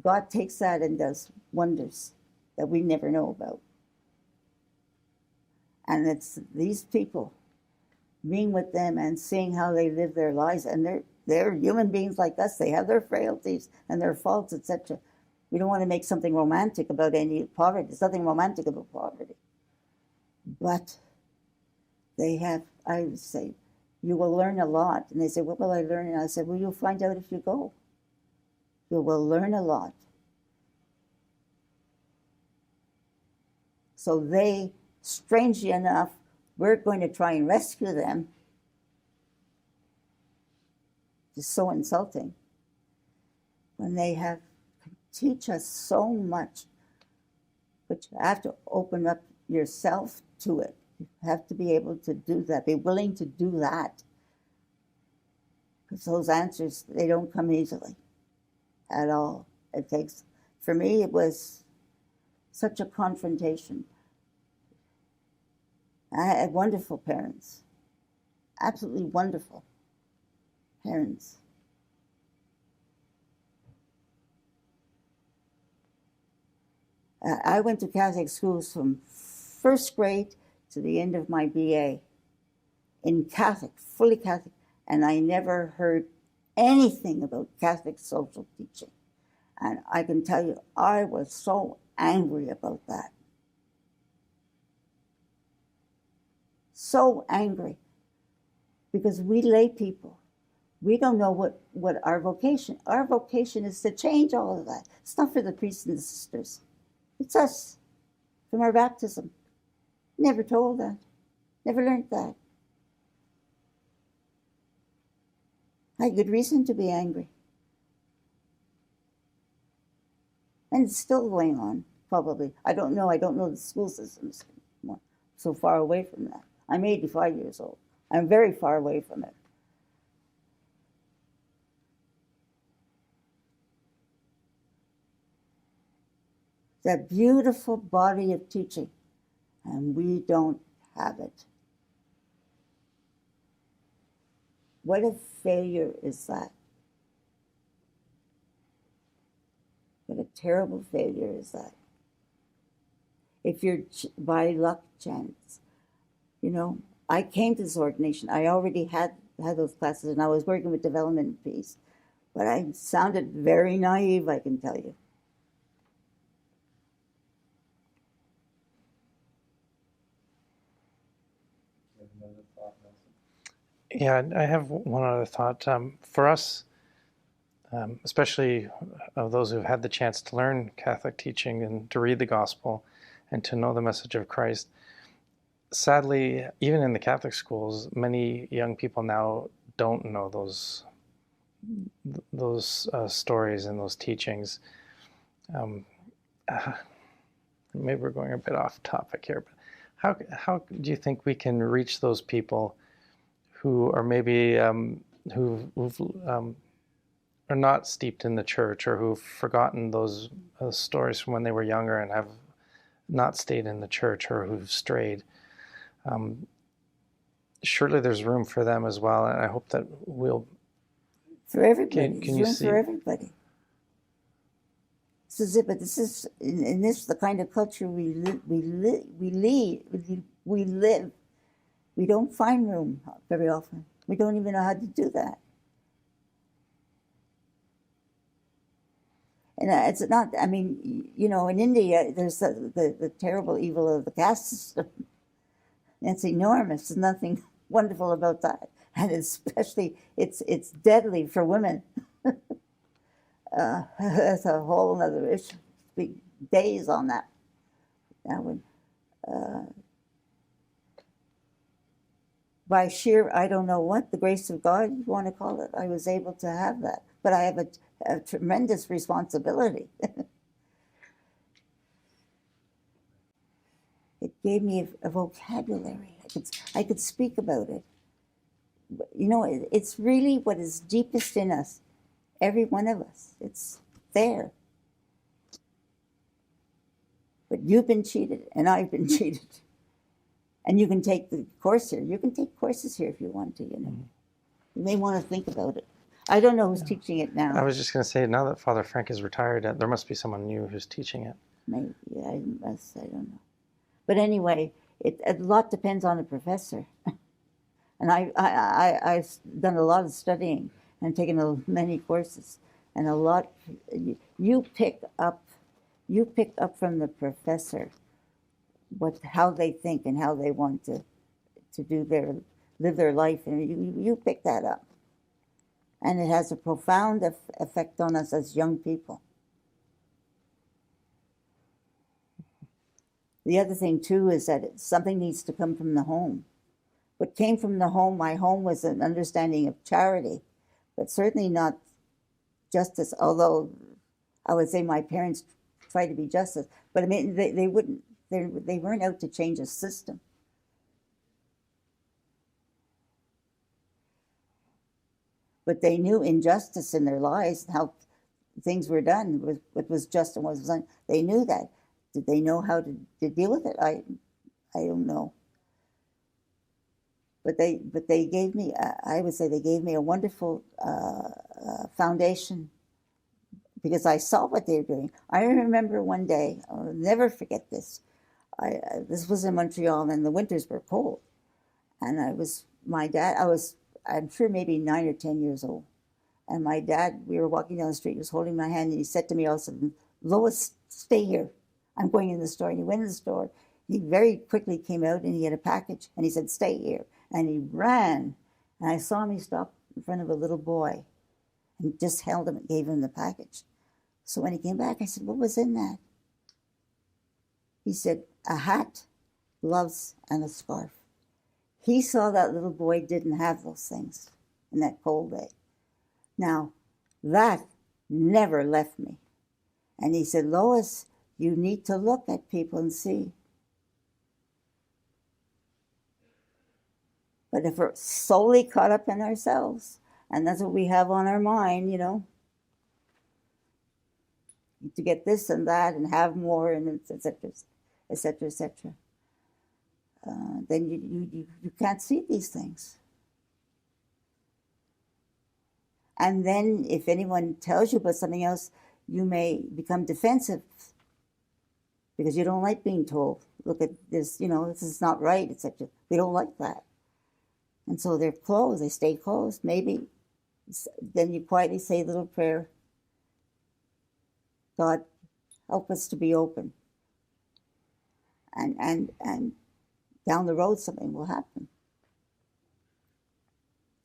God takes that and does wonders that we never know about. And it's these people, being with them and seeing how they live their lives, and they're human beings like us. They have their frailties and their faults, etc. We don't want to make something romantic about any poverty. There's nothing romantic about poverty. But they have, I would say, you will learn a lot. And they say, what will I learn? And I said, well, you'll find out if you go. You will learn a lot. So they, strangely enough, we're going to try and rescue them. It's so insulting. When they have teach us so much, but you have to open up yourself to it. You have to be able to do that, be willing to do that. Because those answers, they don't come easily at all. It takes, for me, it was such a confrontation. I had wonderful parents, absolutely wonderful parents. I went to Catholic schools from first grade to the end of my BA in Catholic, fully Catholic, and I never heard anything about Catholic social teaching. And I can tell you, I was so angry about that. So angry. Because we lay people, we don't know what our vocation is to change all of that. It's not for the priests and the sisters. It's us, from our baptism. Never told that. Never learned that. I had good reason to be angry. And it's still going on, probably. I don't know. I don't know the school systems anymore. So far away from that. I'm 85 years old. I'm very far away from it. That beautiful body of teaching and we don't have it. What a failure is that? What a terrible failure is that? If you're by luck chance, you know, I came to this ordination. I already had those classes, and I was working with development and peace. But I sounded very naive, I can tell you. You have another thought, Nelson? Yeah, I have one other thought. For us, especially of those who've had the chance to learn Catholic teaching and to read the gospel and to know the message of Christ, sadly, even in the Catholic schools, many young people now don't know those stories and those teachings. Maybe we're going a bit off topic here, but how do you think we can reach those people who are maybe who've are not steeped in the church, or who've forgotten those stories from when they were younger and have not stayed in the church, or who've strayed? Surely there's room for them as well, and I hope that we'll. For everybody, Can there's you room see? for everybody. This is it, but this is in this the kind of culture we live. We don't find room very often. We don't even know how to do that. And it's not, I mean, you know, in India, there's the terrible evil of the caste system. It's enormous. There's nothing wonderful about that. And especially, it's deadly for women. That's a whole other issue. Big days on that. That would, by sheer, I don't know what, the grace of God, you want to call it, I was able to have that. But I have a tremendous responsibility. It gave me a vocabulary. I could speak about it. You know, it's really what is deepest in us, every one of us. It's there. But you've been cheated, and I've been cheated. And you can take the course here. You can take courses here if you want to, you know. You may want to think about it. I don't know who's teaching it now. I was just going to say, now that Father Frank is retired, there must be someone new who's teaching it. Maybe, I don't know. But anyway, a lot depends on the professor. And I've done a lot of studying and taken many courses. And a lot, you pick up from the professor how they think and how they want to live their life, and you pick that up. And it has a profound effect on us as young people. The other thing, too, is that something needs to come from the home. What came from the home, my home was an understanding of charity, but certainly not justice, although I would say my parents tried to be justice. But I mean, they weren't out to change a system. But they knew injustice in their lives and how things were done, what was just and what was done. They knew that. Did they know how to deal with it? I don't know. But they gave me, I would say they gave me a wonderful foundation, because I saw what they were doing. I remember one day, I'll never forget this. This was in Montreal, and the winters were cold. And I'm sure maybe 9 or 10 years old. And my dad, we were walking down the street, he was holding my hand, and he said to me all of a sudden, "Lois, stay here. I'm going in the store." And he went in the store. He very quickly came out, and he had a package, and he said, "Stay here." And he ran. And I saw him stop in front of a little boy and just held him and gave him the package. So when he came back, I said, "What was in that?" He said, "A hat, gloves, and a scarf." He saw that little boy didn't have those things in that cold day. Now, that never left me. And he said, "Lois, you need to look at people and see." But if we're solely caught up in ourselves, and that's what we have on our mind, you know, to get this and that and have more, and et cetera, et cetera, et cetera. then you can't see these things. And then if anyone tells you about something else, you may become defensive because you don't like being told, look at this, this is not right, etc. We don't like that. And so they're closed, they stay closed. Maybe then you quietly say a little prayer. God, help us to be open. And down the road something will happen.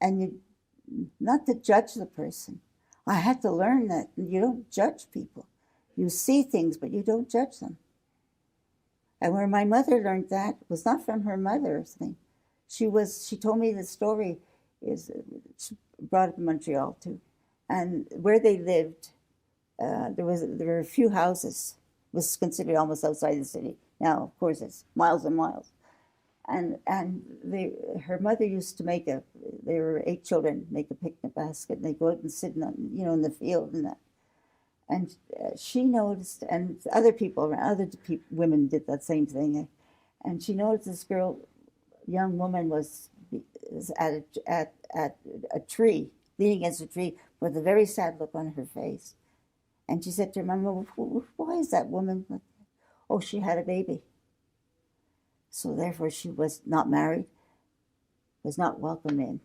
And not to judge the person. I had to learn that you don't judge people. You see things, but you don't judge them. And where my mother learned that was not from her mother or something. She told me the story she brought up in Montreal too. And where they lived, there were a few houses. It was considered almost outside the city. Now, of course, it's miles and miles. And her mother used to there were 8 children, make a picnic basket, and they go out and sit in the field and that. And she noticed, and other women did that same thing. And she noticed this young woman was at a tree, leaning against a tree, with a very sad look on her face. And she said to her mom, why is that woman like that? Oh, she had a baby. So therefore she was not married, was not welcome in.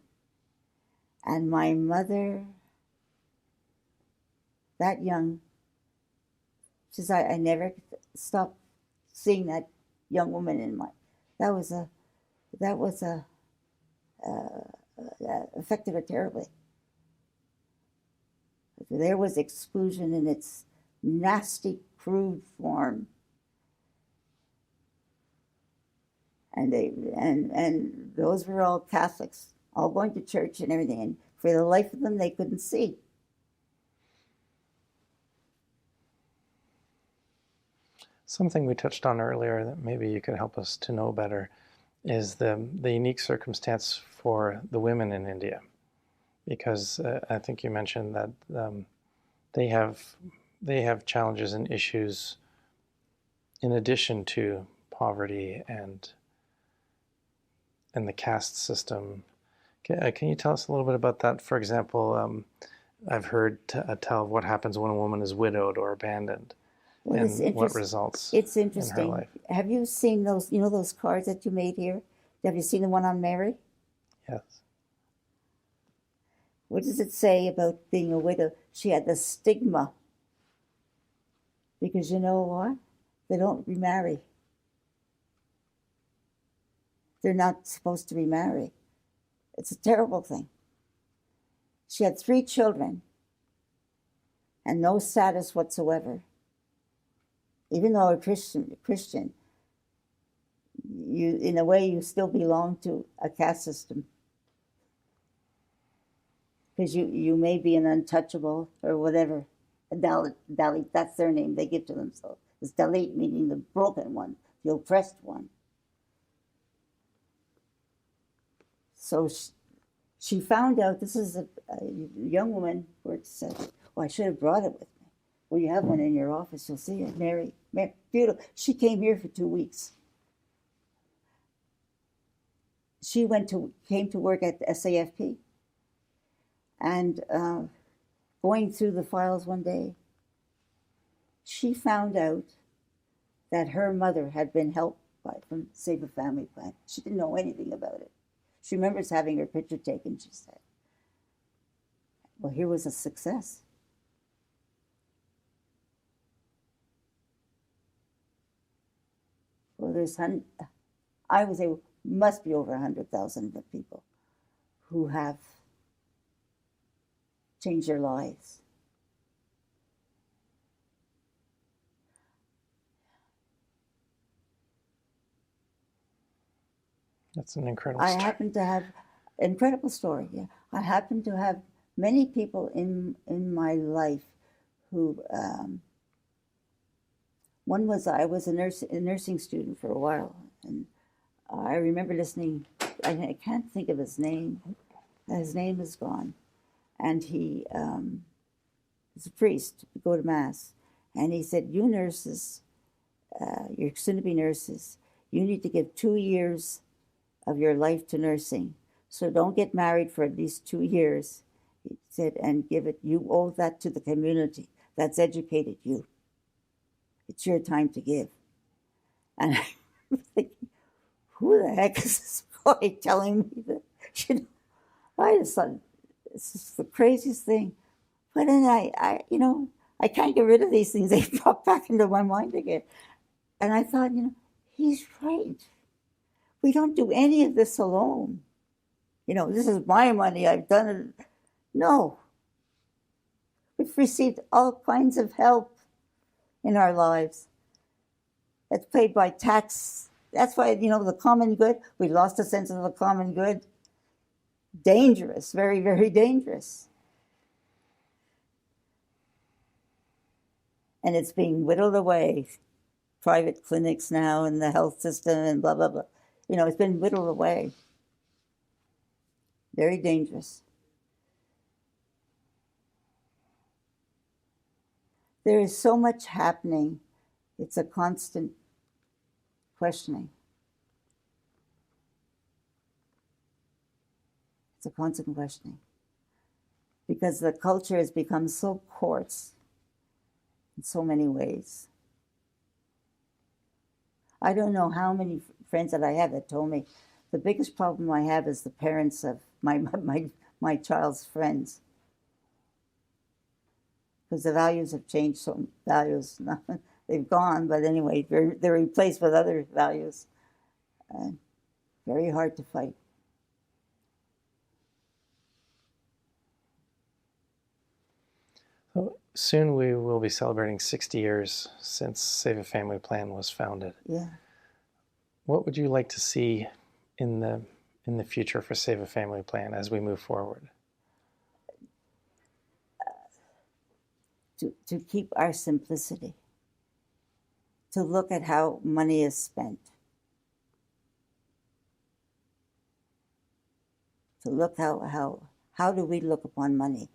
And my mother, that young, she says, I never stopped seeing that young woman in my, that affected her terribly. There was exclusion in its nasty, crude form. And those were all Catholics, all going to church and everything. And for the life of them, they couldn't see. Something we touched on earlier that maybe you could help us to know better is the unique circumstance for the women in India. Because I think you mentioned that they have challenges and issues in addition to poverty and the caste system. Can you tell us a little bit about that? For example, I've heard tell of what happens when a woman is widowed or abandoned, and what results it's interesting. in her life. Have you seen those cards that you made here? Have you seen the one on Mary? Yes. What does it say about being a widow? She had the stigma. Because you know what? They don't remarry. They're not supposed to remarry. It's a terrible thing. She had 3 children and no status whatsoever. Even though a Christian, you, in a way, you still belong to a caste system. Because you may be an untouchable or whatever. A Dalit, that's their name they give to themselves. It's Dalit, meaning the broken one, the oppressed one. So she found out, this is a young woman who said, oh, I should have brought it with me. Well, you have one in your office, you'll see it. Mary, beautiful. She came here for 2 weeks. She came to work at the SAFP. And going through the files one day, she found out that her mother had been helped from Save a Family Plan. She didn't know anything about it. She remembers having her picture taken, she said. Well, here was a success. Well, I would say must be over 100,000 people who have changed their lives. That's an incredible story. I happen to have incredible story. Yeah, I happen to have many people in my life who. One was I was a nursing student for a while, and I remember listening. I can't think of his name. His name is gone, and he was a priest. We go to mass, and he said, "You nurses, you're soon-to-be nurses. you need to give 2 years of your life to nursing. So don't get married for at least 2 years, he said, and give it. You owe that to the community that's educated you. It's your time to give. And I'm thinking, who the heck is this boy telling me that? You know, I just thought, this is the craziest thing. But then I can't get rid of these things. They pop back into my mind again. And I thought, he's right. We don't do any of this alone. This is my money. I've done it. No. We've received all kinds of help in our lives. It's paid by tax. That's why, the common good, we lost a sense of the common good. Dangerous, very, very dangerous. And it's being whittled away. Private clinics now and the health system and blah, blah, blah. It's been whittled away. Very dangerous. There is so much happening. It's a constant questioning. It's a constant questioning. Because the culture has become so coarse in so many ways. I don't know how many friends that I have that told me the biggest problem I have is the parents of my child's friends. Because the values have changed, so values, they've gone, but anyway, they're replaced with other values. Very hard to fight. So soon we will be celebrating 60 years since Save a Family Plan was founded. Yeah. What would you like to see in the future for Save a Family Plan as we move forward? To keep our simplicity. To look at how money is spent. To look how do we look upon money?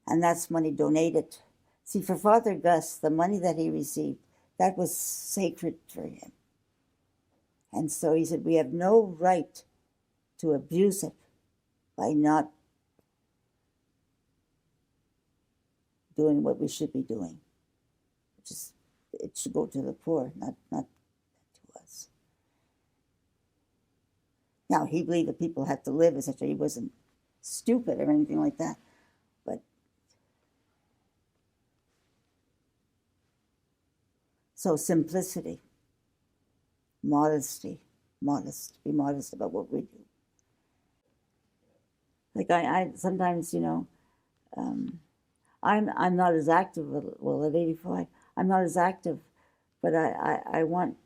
And that's money donated. See, for Father Gus, the money that he received, that was sacred for him. And so he said, we have no right to abuse it by not doing what we should be doing. Which is, it should go to the poor, not to us. Now, he believed that people had to live, etc. He wasn't stupid or anything like that. But so simplicity, modesty, be modest about what we do. Like I sometimes, I'm not as active, well, at 85, I'm not as active, but I want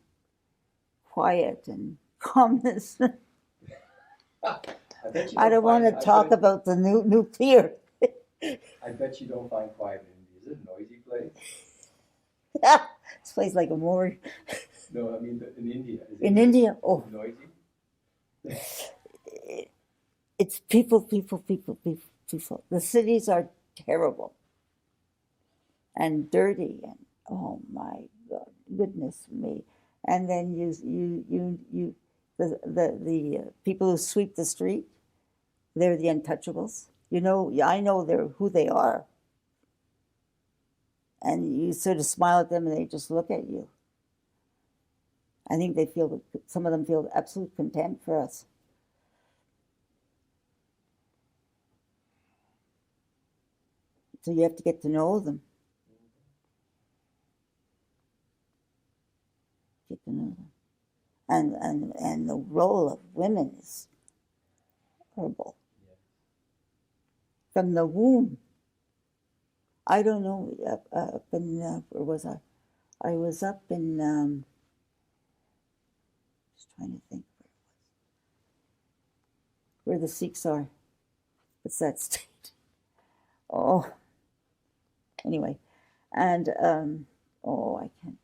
quiet and calmness. I don't want to talk about the nuclear. I bet you don't find quiet in India. Is it a noisy place? This place like a morgue. No, I mean in India. In India, oh. Noisy? It's people. The cities are terrible and dirty, and oh my God, goodness me! And then the people who sweep the street, they're the untouchables. I know who they are, and you sort of smile at them, and they just look at you. I think some of them feel absolute contempt for us. So you have to get to know them. Get to know them. And the role of women is horrible. Yeah. From the womb. I don't know, up in, where was I? I was up in, just trying to think where the Sikhs are. What's that state? Oh. Anyway, and, I can't.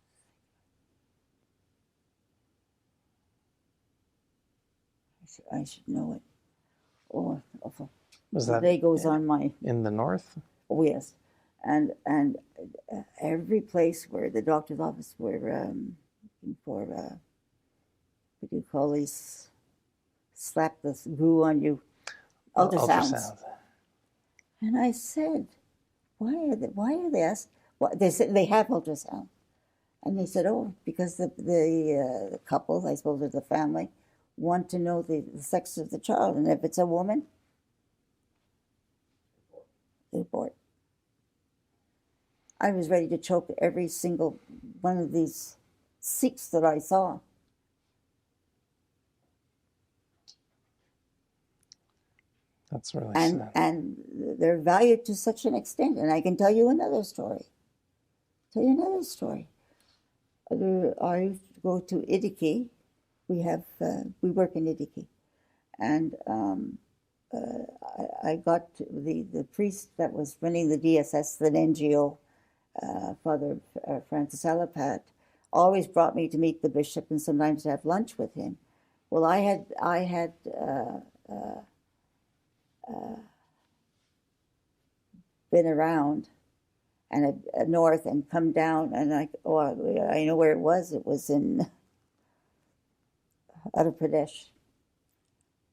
I should know it. Oh, was that the day goes on my... In the north? Oh, yes. And every place where the doctor's office were looking for what do you call these, slap the glue on you, ultrasounds. And I said, why are they asked? Well, they said they have ultrasound. And they said, oh, because the couple, I suppose, or the family, want to know the sex of the child. And if it's a woman, they abort. I was ready to choke every single one of these Sikhs that I saw. That's really sad. And they're valued to such an extent. And I can tell you another story. I used to go to Idiki. We work in Idiki. And I got the priest that was running the DSS, the NGO, Father Francis Alapat, always brought me to meet the bishop and sometimes to have lunch with him. Well, I had been around and north and come down, and I know where it was. It was in Uttar Pradesh.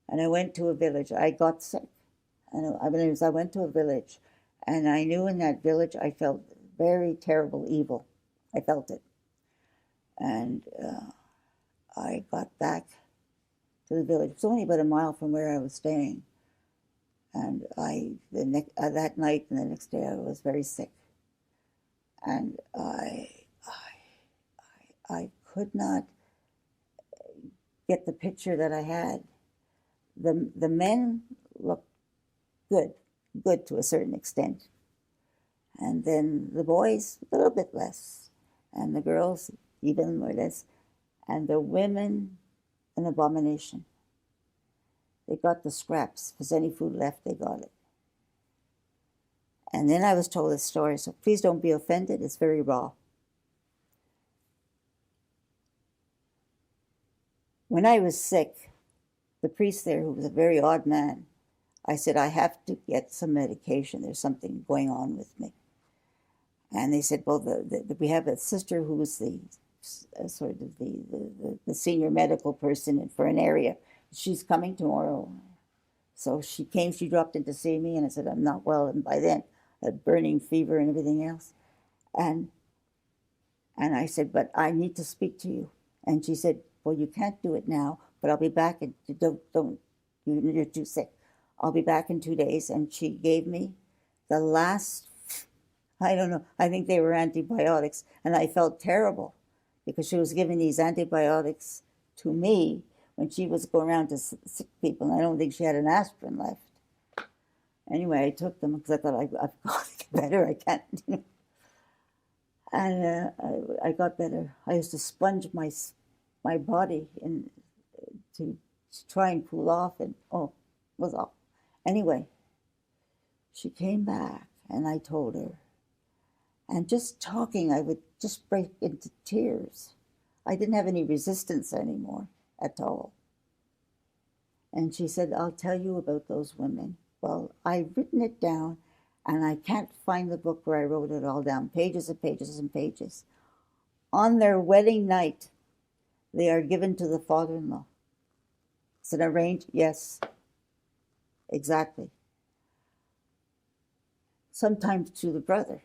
And I went to a village. I got sick. And I went to a village, and I knew in that village I felt very terrible evil. I felt it. And I got back to the village. It was only about a mile from where I was staying. And that night and the next day I was very sick. And I could not get the picture that I had. The men looked good to a certain extent. And then the boys, a little bit less. And the girls, even more less. And the women, an abomination. They got the scraps. If there's any food left, they got it. And then I was told this story, so please don't be offended. It's very raw. When I was sick, the priest there, who was a very odd man, I said, I have to get some medication. There's something going on with me. And they said, well, we have a sister who's the sort of the senior medical person for an area. She's coming tomorrow. So she came, she dropped in to see me, and I said, I'm not well. And by then, I had burning fever and everything else. And I said, but I need to speak to you. And she said, well, you can't do it now, but I'll be back. And you're too sick. I'll be back in 2 days. And she gave me the last, I don't know, I think they were antibiotics. And I felt terrible because she was giving these antibiotics to me when she was going around to sick people. And I don't think she had an aspirin left. Anyway, I took them because I thought, I've got to get better. I can't, And I got better. I used to sponge my body to try and cool off, and it was awful. Anyway, she came back, and I told her. And just talking, I would just break into tears. I didn't have any resistance anymore at all. And she said, I'll tell you about those women. Well, I've written it down, and I can't find the book where I wrote it all down, pages and pages and pages. On their wedding night, they are given to the father-in-law. It's an arranged, yes, exactly. Sometimes to the brother.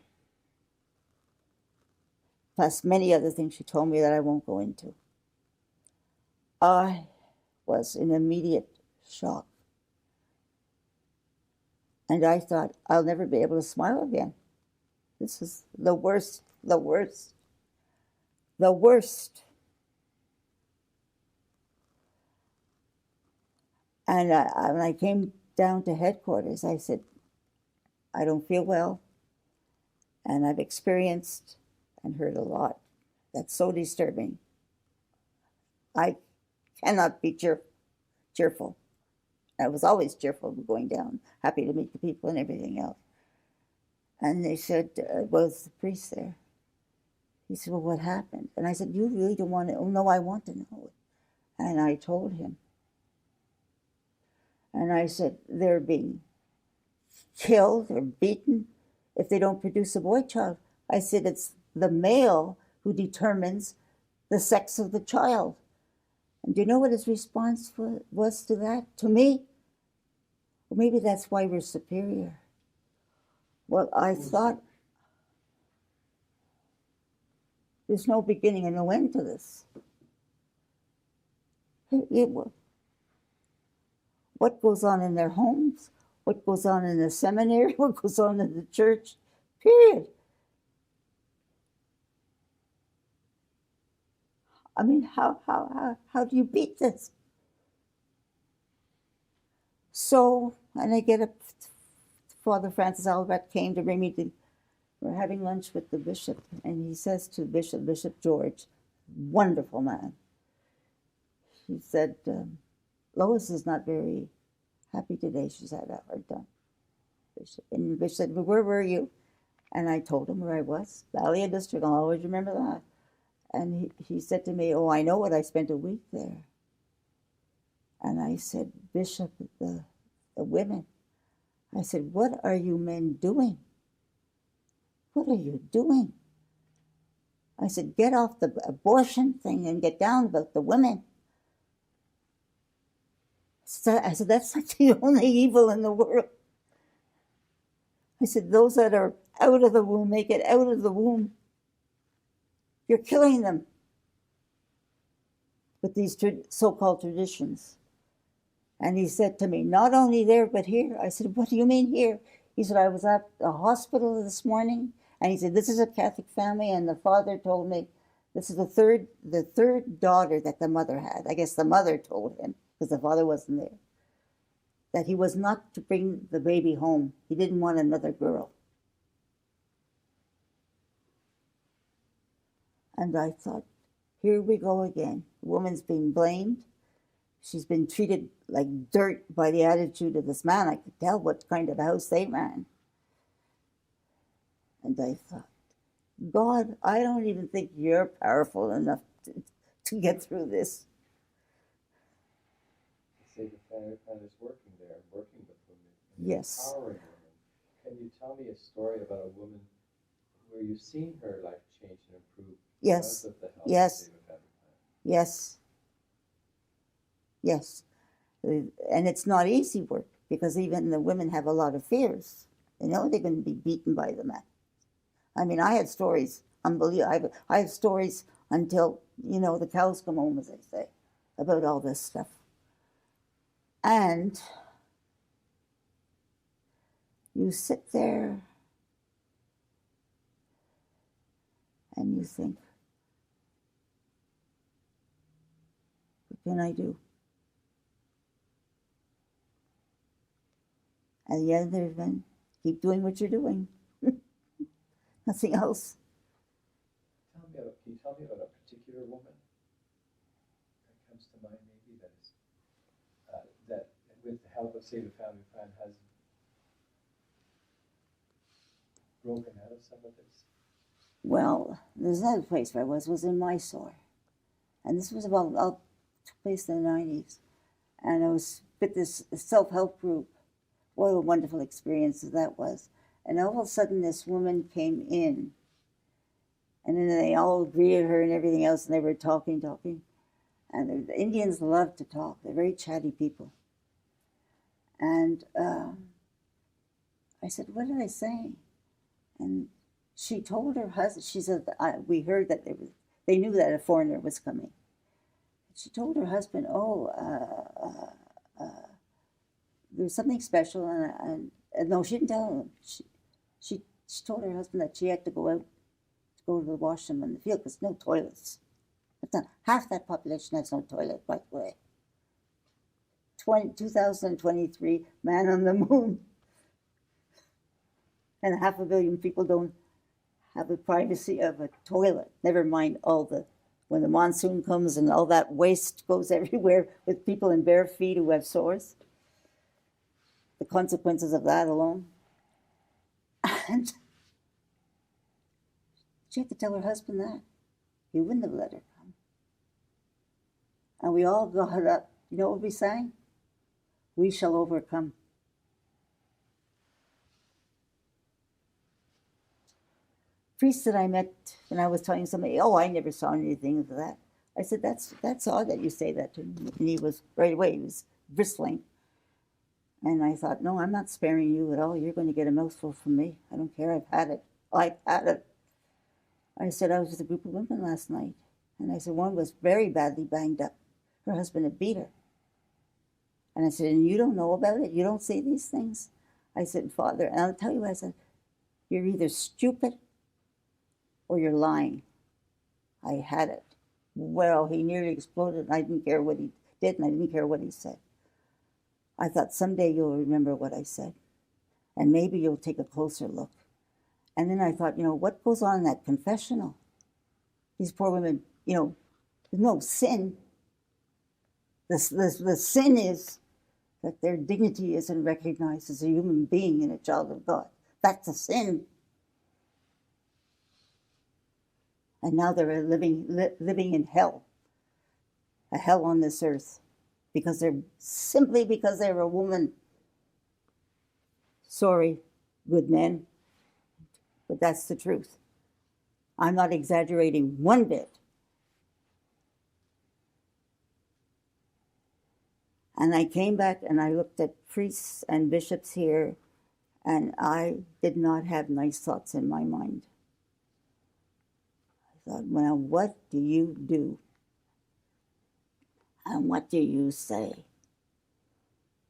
Plus many other things she told me that I won't go into. I was in immediate shock. And I thought, I'll never be able to smile again. This is the worst, the worst, the worst. And when I came down to headquarters, I said, I don't feel well, and I've experienced and heard a lot. That's so disturbing. I cannot be cheerful. I was always cheerful going down, happy to meet the people and everything else. And they said, was the priest there? He said, well, what happened? And I said, you really don't want to? Oh, no, I want to know it. And I told him. And I said, they're being killed or beaten if they don't produce a boy child. I said, it's the male who determines the sex of the child. And do you know what his response was to that? To me? Well, maybe that's why we're superior. Well, I thought there's no beginning and no end to this. What goes on in their homes, what goes on in the seminary, what goes on in the church, period. I mean, how do you beat this? So, and I get up, Father Francis Albert came to bring me to, we're having lunch with the bishop, and he says to Bishop George, wonderful man, he said, Lois is not very happy today. She's had a hard time. And the bishop said, well, where were you? And I told him where I was, Valley District. I'll always remember that. And he said to me, oh, I know it. I spent a week there. And I said, Bishop, the women, I said, what are you men doing? What are you doing? I said, get off the abortion thing and get down about the women. So I said, that's not the only evil in the world. I said, those that are out of the womb, make it out of the womb. You're killing them with these so-called traditions. And he said to me, not only there, but here. I said, what do you mean here? He said, I was at a hospital this morning, and he said, this is a Catholic family, and the father told me, this is the third daughter that the mother had. I guess the mother told him, because the father wasn't there, that he was not to bring the baby home. He didn't want another girl. And I thought, here we go again. The woman's being blamed. She's been treated like dirt by the attitude of this man. I could tell what kind of house they ran. And I thought, God, I don't even think you're powerful enough to get through this. You say the family plan is working there, working with women, Yes. empowering women. Can you tell me a story about a woman where you've seen her life change and improve Yes. because of the help Yes. of the family plan? Yes. Yes. And it's not easy work, because even the women have a lot of fears. They know they're going to be beaten by the men. I mean, I had stories, unbelievable. I have stories until, the cows come home, as they say, about all this stuff. And you sit there and you think, what can I do? And the other men, keep doing what you're doing. Nothing else. Can you tell me about a particular woman that comes to mind, maybe that is that with the help of Save the Family Plan has broken out of some of this? Well, there's another place where I was in Mysore. And this was took place in the 90s. And I was with this self-help group. What a wonderful experience that was. And all of a sudden, this woman came in. And then they all greeted her and everything else, and they were talking. And the Indians love to talk. They're very chatty people. And I said, what are they saying? And she told her husband, she said, we heard that they knew that a foreigner was coming. She told her husband, there's something special, and no, she didn't tell him. She told her husband that she had to go out to go to the washroom in the field because no toilets. Half that population has no toilet, by the way. 2023, man on the moon. And 500 million people don't have the privacy of a toilet. Never mind when the monsoon comes and all that waste goes everywhere with people in bare feet who have sores. The consequences of that alone. And she had to tell her husband that. He wouldn't have let her come. And we all got up. You know what we sang? We shall overcome. Priests that I met when I was telling somebody, I never saw anything of that. I said, that's odd that you say that to me. And he was, right away, he was bristling. And I thought, no, I'm not sparing you at all. You're going to get a mouthful from me. I don't care. I've had it. I've had it. I said, I was with a group of women last night. And I said, one was very badly banged up. Her husband had beat her. And I said, and you don't know about it? You don't see these things? I said, Father, and I'll tell you what I said, you're either stupid or you're lying. I had it. Well, he nearly exploded. And I didn't care what he did, and I didn't care what he said. I thought, someday you'll remember what I said, and maybe you'll take a closer look. And then I thought, what goes on in that confessional? These poor women, there's no sin. The sin is that their dignity isn't recognized as a human being and a child of God. That's a sin. And now they're living in hell, a hell on this earth, because they're a woman. Sorry, good men, but that's the truth. I'm not exaggerating one bit. And I came back and I looked at priests and bishops here, and I did not have nice thoughts in my mind. I thought, well, what do you do? And what do you say?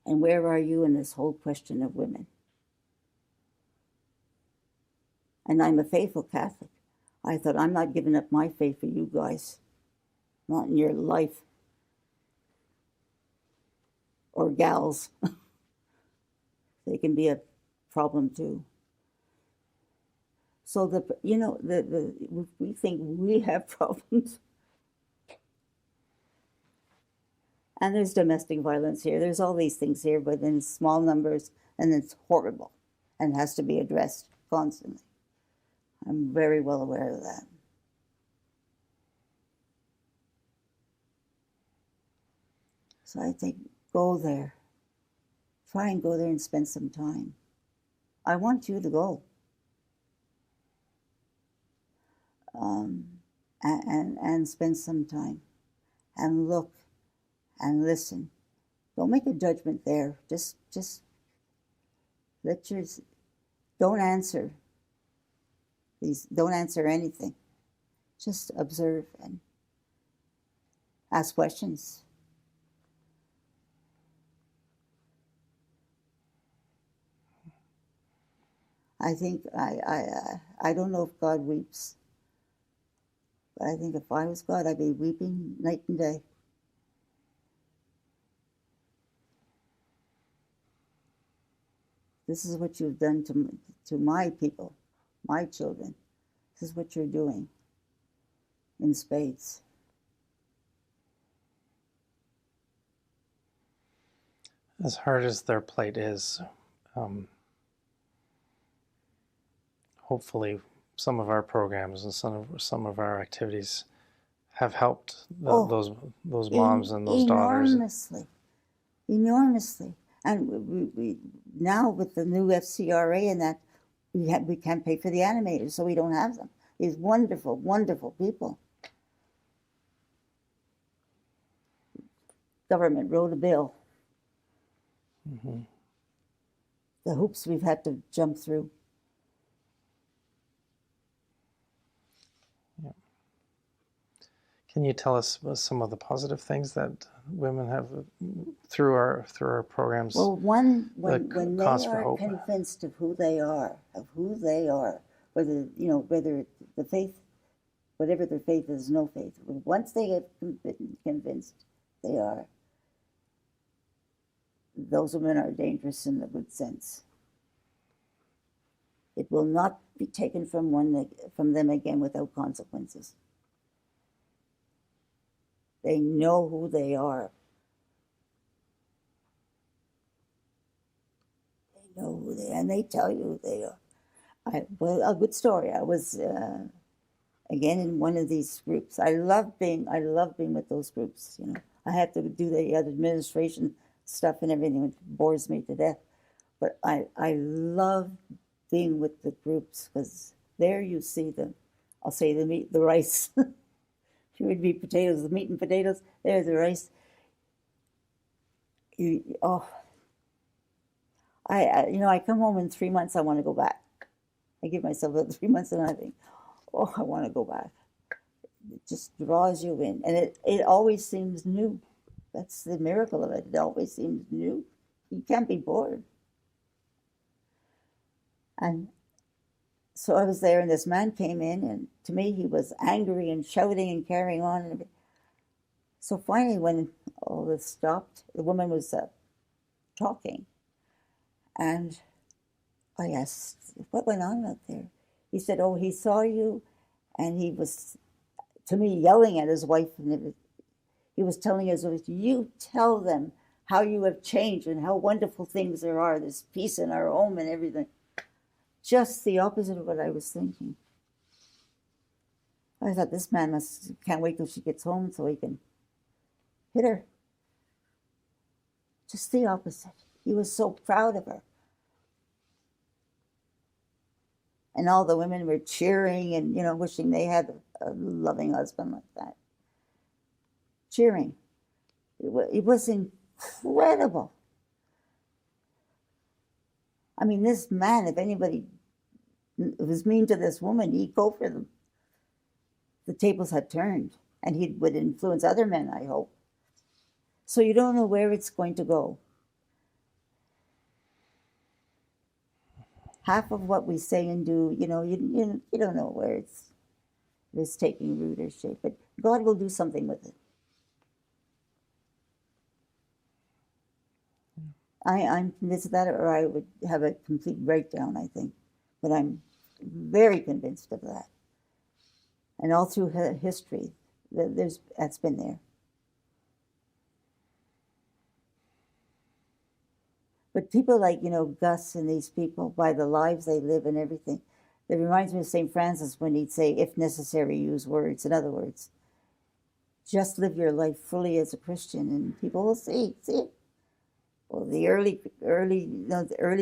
And where are you in this whole question of women? And I'm a faithful Catholic. I thought, I'm not giving up my faith for you guys. Not in your life. Or gals. They can be a problem too. So we think we have problems. And there's domestic violence here. There's all these things here, but in small numbers, and it's horrible and has to be addressed constantly. I'm very well aware of that. So I think, go there. Try and go there and spend some time. I want you to go. And spend some time. And look. And listen. Don't make a judgment there. Just don't answer. Please don't answer anything. Just observe and ask questions. I think I don't know if God weeps, but I think if I was God, I'd be weeping night and day. This is what you've done to my people, my children. This is what you're doing in spades. As hard as their plight is, hopefully some of our programs and some of our activities have helped those moms and those daughters. Enormously. And we now with the new FCRA and that, we can't pay for the animators, so we don't have them. These wonderful, wonderful people. Government wrote a bill. Mm-hmm. The hoops we've had to jump through. Yeah. Can you tell us some of the positive things that women have through our programs? Well, when they are convinced of who they are, whether the faith, whatever their faith is, no faith. Once they get convinced, they are. Those women are dangerous in the good sense. It will not be taken from them again without consequences. They know who they are. They know who they are, and they tell you who they are. A good story. I was again in one of these groups. I love being with those groups. I have to do the administration stuff and everything. It bores me to death. But I love being with the groups because there you see I'll say the meat, the rice. It would be potatoes, the meat and potatoes. There's the rice. Oh, I come home in 3 months. I want to go back. I give myself about 3 months, and I think, oh, I want to go back. It just draws you in, and it always seems new. That's the miracle of it. It always seems new. You can't be bored. And so I was there, and this man came in, and to me, he was angry and shouting and carrying on. And so finally, when all this stopped, the woman was talking, and I asked, what went on out there? He said, oh, he saw you, and he was, to me, yelling at his wife, and he was telling his wife, you tell them how you have changed and how wonderful things there are. There's peace in our home and everything. Just the opposite of what I was thinking. I thought, this man can't wait till she gets home so he can hit her. Just the opposite. He was so proud of her. And all the women were cheering and, wishing they had a loving husband like that. Cheering. It was incredible. I mean, this man, if anybody was mean to this woman, he'd go for them. The tables had turned, and he would influence other men, I hope. So you don't know where it's going to go. Half of what we say and do, you don't know where it's taking root or shape, but God will do something with it. I'm convinced of that, or I would have a complete breakdown, I think. But I'm very convinced of that. And all through history, that's been there. But people like, Gus and these people, by the lives they live and everything, it reminds me of St. Francis when he'd say, if necessary, use words. In other words, just live your life fully as a Christian, and people will see it. Well, the early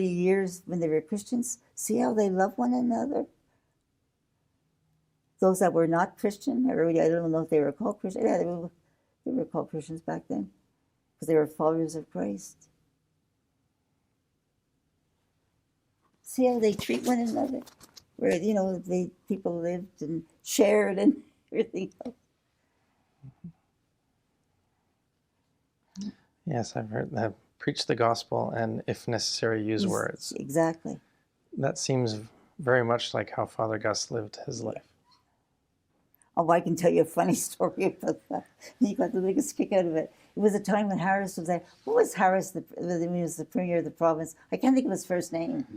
years when they were Christians, see how they love one another? Those that were not Christian, or I don't know if they were called Christian. Yeah, they were called Christians back then, because they were followers of Christ. See how they treat one another? Where, the people lived and shared and everything else. Yes, I've heard that. Preach the gospel, and if necessary, use words. Exactly. That seems very much like how Father Gus lived his life. Oh, I can tell you a funny story about that. You got the biggest kick out of it. It was a time when Harris was there. Who was Harris? He was the premier of the province. I can't think of his first name.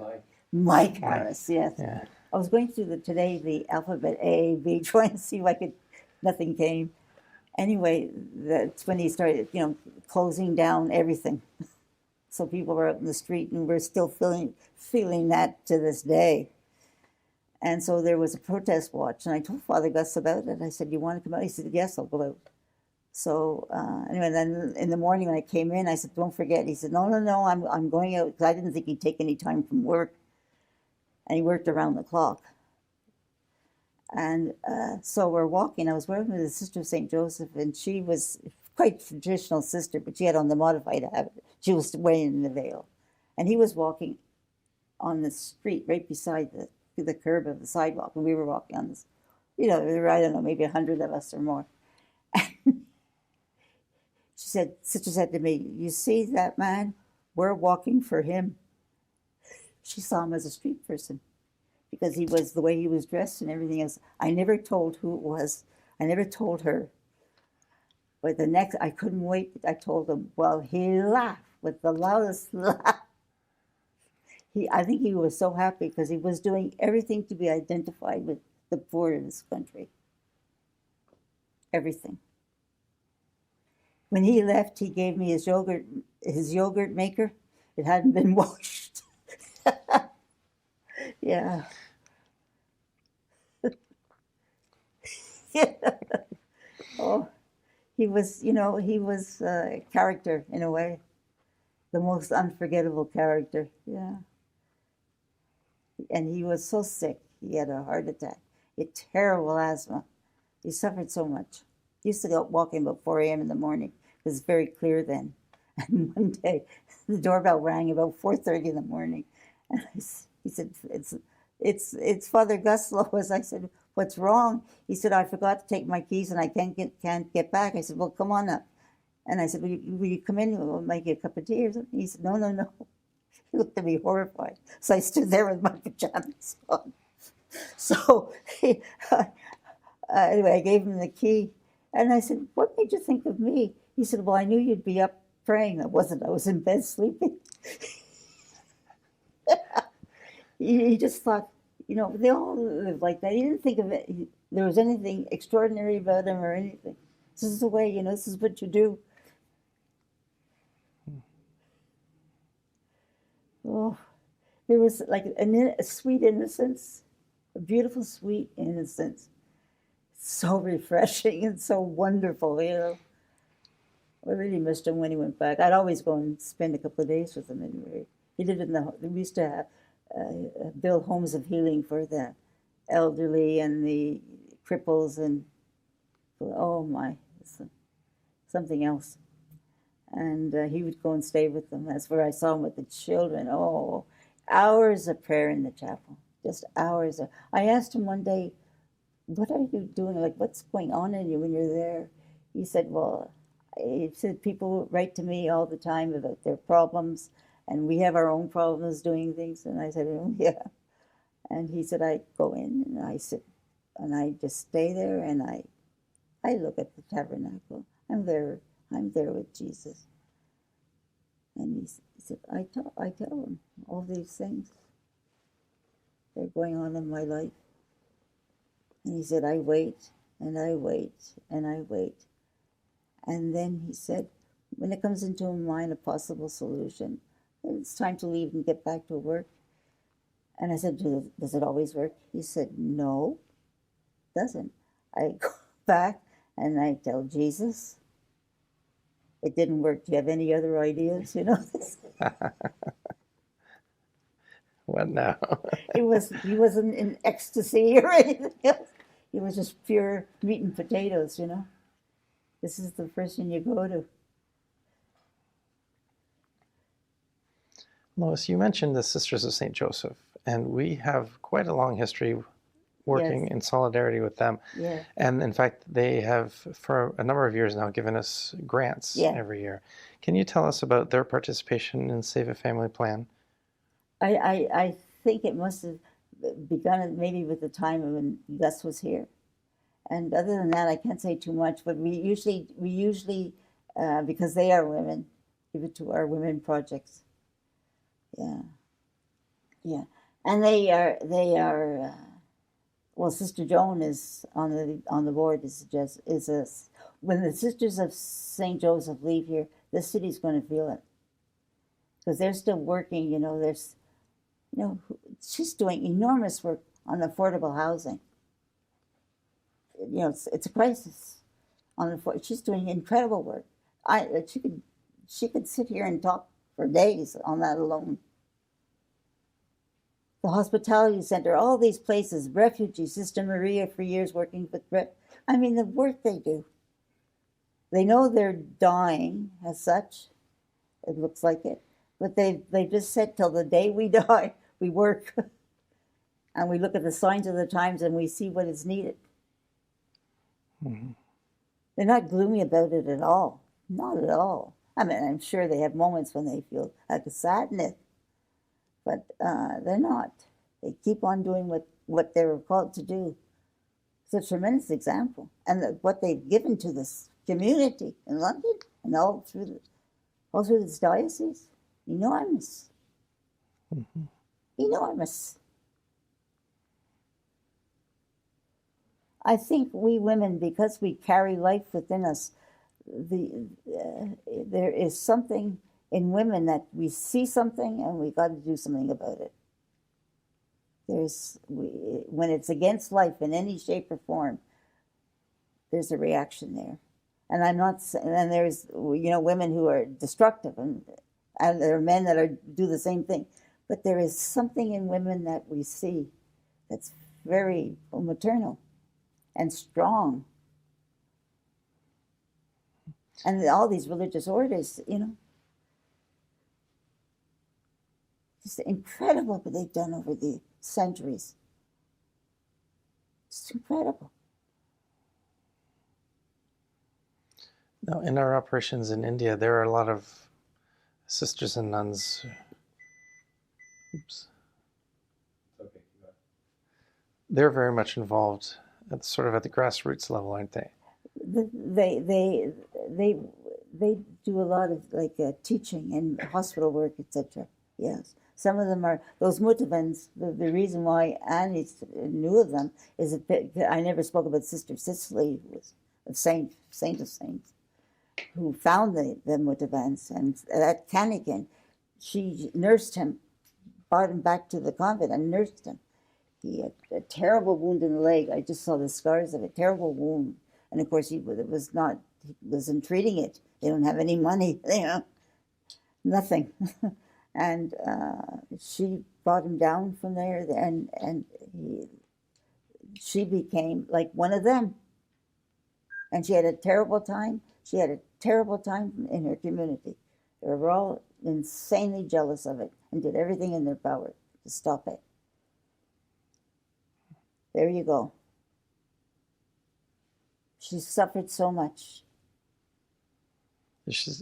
Mike Harris, yes. Yeah. I was going through the alphabet A, B, trying to see if nothing came. Anyway, that's when he started, closing down everything. So people were out in the street, and we're still feeling that to this day. And so there was a protest march, and I told Father Gus about it. I said, "You want to come out?" He said, "Yes, I'll go out." So anyway, then in the morning when I came in, I said, "Don't forget." He said, No, I'm going out," because I didn't think he'd take any time from work, and he worked around the clock. And so we're walking. I was working with the Sister of St. Joseph, and she was quite a traditional sister, but she had on the modified habit. She was wearing the veil. And he was walking on the street right beside the curb of the sidewalk, and we were walking on this, there were, I don't know, maybe 100 of us or more. Sister said to me, "You see that man? We're walking for him." She saw him as a street person, because he was the way he was dressed and everything else. I never told who it was. I never told her. But I couldn't wait. I told him. Well, he laughed with the loudest laugh. I think he was so happy because he was doing everything to be identified with the poor in this country. Everything. When he left, he gave me his yogurt maker. It hadn't been washed. Yeah. Oh, he was a character in a way. The most unforgettable character, yeah. And he was so sick. He had a heart attack. He had terrible asthma. He suffered so much. Used to go walking about 4 a.m. in the morning. It was very clear then. And one day, the doorbell rang about 4:30 in the morning, and he said, "It's Father Gus, Lois." I said, "What's wrong?" He said, "I forgot to take my keys and I can't get back." I said, "Well, come on up." And I said, will you come in? We'll make you a cup of tea or something." He said, "No, no, no." He looked at me horrified. So I stood there with my pajamas on. So anyway, I gave him the key. And I said, "What made you think of me?" He said, "Well, I knew you'd be up praying." I wasn't. I was in bed sleeping. He just thought, they all live like that. He didn't think of it. There was anything extraordinary about him or anything. This is the way, this is what you do. Oh, there was like a sweet innocence, a beautiful, sweet innocence. So refreshing and so wonderful, I really missed him when he went back. I'd always go and spend a couple of days with him anyway. He lived we used to have, build homes of healing for the elderly and the cripples, and oh my, something else. And he would go and stay with them. That's where I saw him with the children. Oh, hours of prayer in the chapel, just hours. I asked him one day, "What are you doing? Like, what's going on in you when you're there?" He said, "People write to me all the time about their problems, and we have our own problems doing things." And I said, "Oh, yeah." And he said, "I go in and I sit and I just stay there and I look at the tabernacle. I'm there with Jesus." And he said, I tell him all these things that are going on in my life. And he said, "I wait and I wait and I wait." And then he said, when it comes into my mind a possible solution, it's time to leave and get back to work. And I said, "Does it always work?" He said, "No, it doesn't. I go back and I tell Jesus, it didn't work. Do you have any other ideas?" What now? He wasn't in ecstasy or anything else. He was just pure meat and potatoes, This is the person you go to. Lois, you mentioned the Sisters of St. Joseph, and we have quite a long history working in solidarity with them. Yeah. And in fact, they have, for a number of years now, given us grants every year. Can you tell us about their participation in Save a Family Plan? I think it must have begun maybe with the time when Gus was here. And other than that, I can't say too much, but we usually because they are women, give it to our women projects. Yeah. Yeah. And they are well, Sister Joan is on the board. When the Sisters of St. Joseph leave here, this city's going to feel it, because they're still working. She's doing enormous work on affordable housing. It's a crisis. She's doing incredible work. She could sit here and talk for days on that alone. The hospitality center, all these places, refugees, Sister Maria for years working with the work they do. They know they're dying as such. It looks like it. But they just said till the day we die, we work. And we look at the signs of the times and we see what is needed. Mm-hmm. They're not gloomy about it at all. Not at all. I'm sure they have moments when they feel like a sadness. But they're not. They keep on doing what they were called to do. It's a tremendous example. And what they've given to this community in London and all through this diocese, enormous. Mm-hmm. Enormous. I think we women, because we carry life within us, there is something in women that we see something and we got to do something about it. When it's against life in any shape or form, there's a reaction there. And and there's women who are destructive, and there are men that do the same thing. But there is something in women that we see that's very maternal and strong. And all these religious orders, you know, just incredible what they've done over the centuries. It's incredible. Now, in our operations in India, there are a lot of sisters and nuns. Oops. Okay, go ahead. They're very much involved at sort of at the grassroots level, aren't they? They do a lot of like teaching and hospital work, etc. Yes, some of them are those Mutavans. The reason why Annie knew of them is that I never spoke about Sister Cicely, who was a saint of saints, who found the Mutavans, and at Canigan, she nursed him, brought him back to the convent and nursed him. He had a terrible wound in the leg. I just saw the scars of it. Terrible wound. And of course, he wasn't treating it. They don't have any money, you know, nothing. And she brought him down from there, and she became like one of them. And she had a terrible time. She had a terrible time in her community. They were all insanely jealous of it and did everything in their power to stop it. There you go. She suffered so much.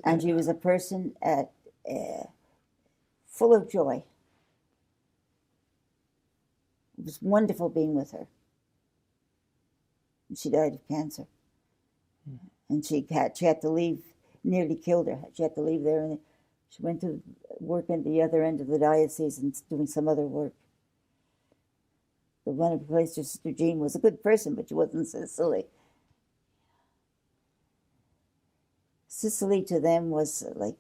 And she was a person full of joy. It was wonderful being with her. She died of cancer. And she had to leave, nearly killed her. She had to leave there, and she went to work at the other end of the diocese and doing some other work. The one who replaced her, Sister Jean, was a good person, but she wasn't Cicely. Cicely to them was like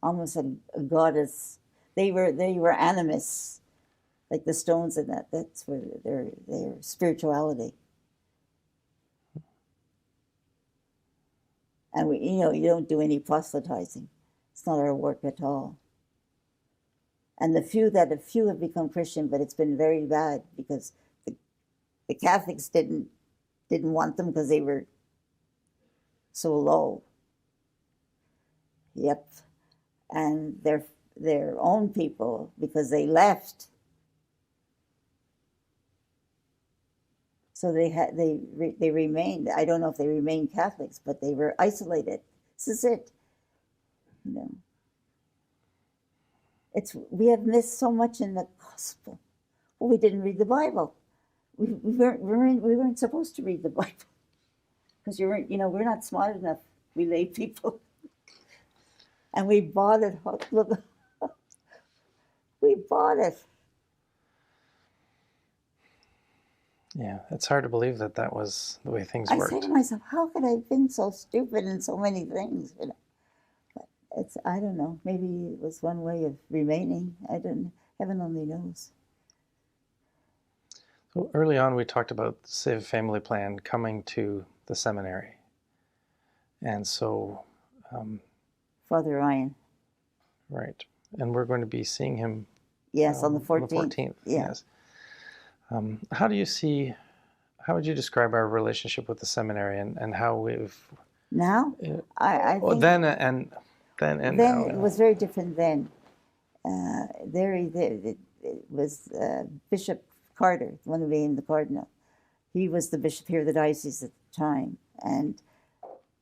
almost a goddess. They were animists, like the stones and that. That's where their spirituality. And you don't do any proselytizing. It's not our work at all. And a few have become Christian, but it's been very bad because the Catholics didn't want them because they were so low. Yep. And their own people, because they left. So they remained. I don't know if they remained Catholics, but they were isolated. This is it. You know. We have missed so much in the gospel. Well, we didn't read the Bible. We weren't supposed to read the Bible because we're not smart enough. We lay people, and we bought it. Look, we bought it. Yeah, it's hard to believe that was the way things worked. I say to myself, how could I have been so stupid in so many things? You know? But I don't know. Maybe it was one way of remaining. Heaven only knows. So early on, we talked about the Save Family Plan coming to the seminary. And so... Father Ryan. Right. And we're going to be seeing him... Yes, on the 14th. On the 14th, yeah. Yes. How would you describe our relationship with the seminary and how we've... Now? I think... Then and now. It was very different then. It was Bishop Carter, the one who became the cardinal. He was the bishop here of the diocese at the time. And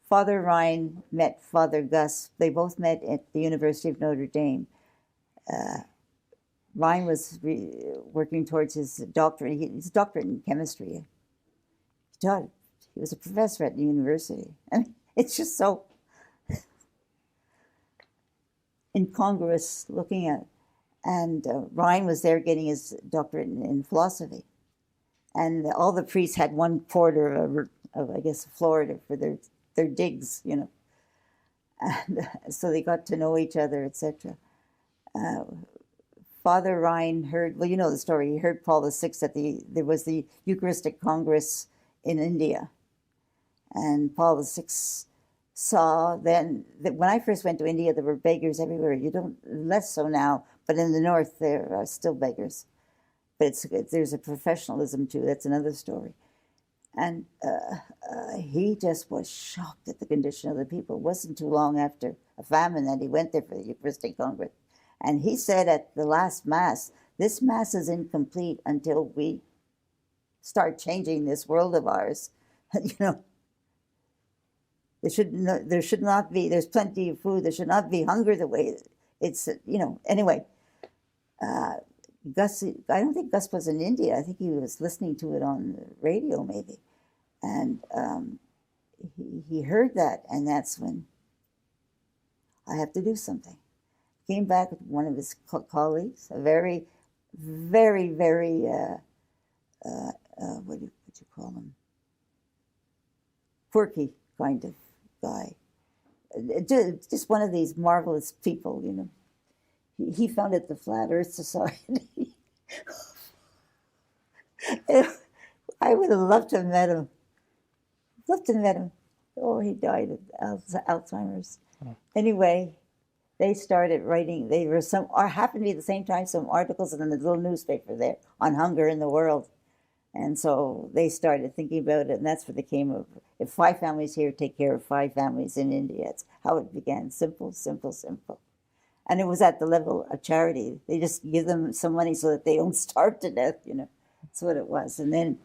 Father Ryan met Father Gus. They both met at the University of Notre Dame. Ryan was working towards his doctorate. His doctorate in chemistry. He was a professor at the university. I mean, it's just so incongruous looking at it. And Ryan was there getting his doctorate in philosophy. And all the priests had one quarter of I guess, Florida for their digs, you know. And so they got to know each other, etc. Father Ryan heard, well, you know the story, he heard Paul VI there was the Eucharistic Congress in India. And Paul VI saw then that when I first went to India, there were beggars everywhere. Less so now, but in the north there are still beggars. But there's a professionalism too. That's another story. And he just was shocked at the condition of the people. It wasn't too long after a famine that he went there for the Eucharistic Congress. And he said at the last Mass, this Mass is incomplete until we start changing this world of ours. You know, there should not be, there's plenty of food, there should not be hunger the way it's, you know, anyway. Gus, I don't think Gus was in India. I think he was listening to it on the radio maybe. And he heard that, and that's when I have to do something. Came back with one of his colleagues, a very, very, very, what do you call him? Quirky kind of guy. Just one of these marvelous people, you know. He founded the Flat Earth Society. I would have loved to have met him. Oh, he died of Alzheimer's. Oh. Anyway, they started writing. They were happened to be at the same time some articles in a little newspaper there on hunger in the world, and so they started thinking about it, and that's where they came of. If 5 families here take care of 5 families in India, it's how it began. Simple, simple, simple. And it was at the level of charity. They just give them some money so that they don't starve to death, you know. That's what it was. And then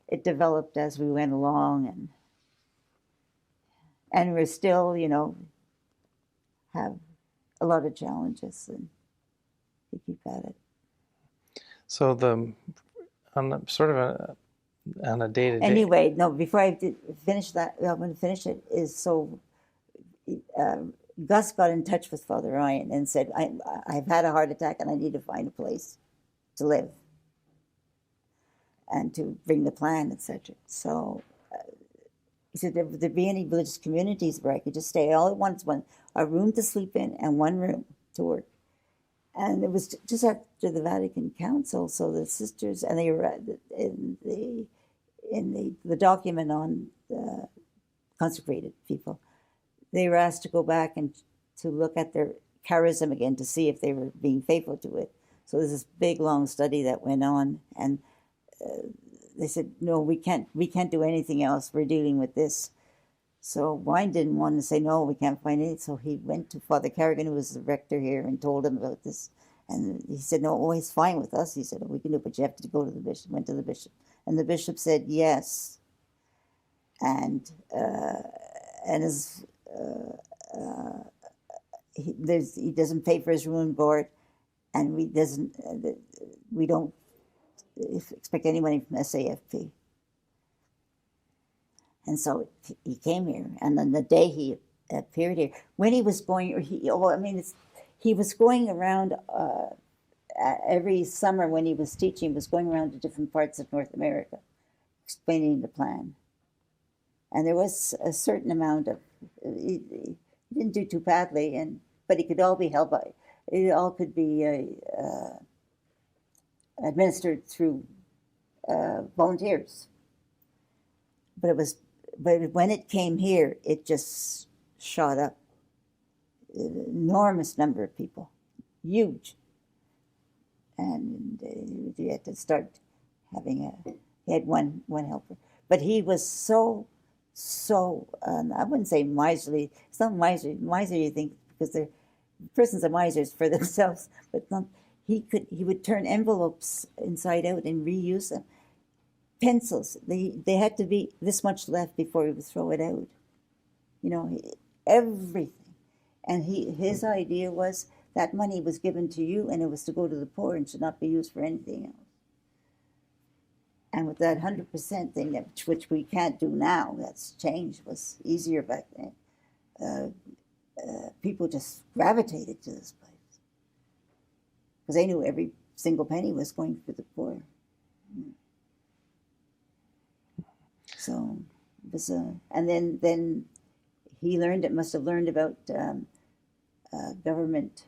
it developed as we went along, and we're still, you know, have a lot of challenges, and we keep at it. So on a day-to-day... Anyway, no, before I finish that, I'm going to finish it, is so... Gus got in touch with Father Ryan and said, I've had a heart attack and I need to find a place to live and to bring the plan, etc. So he said, if there be any religious communities where I could just stay all at once, a room to sleep in and one room to work. And it was just after the Vatican Council, so the sisters, and they were in the document on the consecrated people, they were asked to go back and to look at their charism again to see if they were being faithful to it. So there's this big, long study that went on, and they said, no, we can't do anything else. We're dealing with this. So Wine didn't want to say, no, we can't find it. So he went to Father Carrigan, who was the rector here, and told him about this. And he said, no, oh, he's fine with us. He said, oh, we can do it, but you have to go to the bishop. Went to the bishop. And the bishop said, yes. And as... he doesn't pay for his room and board, and we don't expect any money from SAFP. And so he came here, and on the day he appeared here, when he was going, he was going around every summer when he was teaching. He was going around to different parts of North America, explaining the plan. And there was a certain amount of, he didn't do too badly, but it could all be held by, it all could be administered through volunteers. But when it came here, it just shot up. An enormous number of people, huge. And you had to start having he had one helper. But he was so, I wouldn't say miserly. It's not miserly. Miserly, you think, because the persons are misers for themselves. But not, he would turn envelopes inside out and reuse them. Pencils, they had to be this much left before he would throw it out. You know, everything. And his idea was that money was given to you, and it was to go to the poor and should not be used for anything else. And with that 100% thing, which we can't do now, that's changed, was easier back then. People just gravitated to this place because they knew every single penny was going for the poor. So it was and then he must have learned about government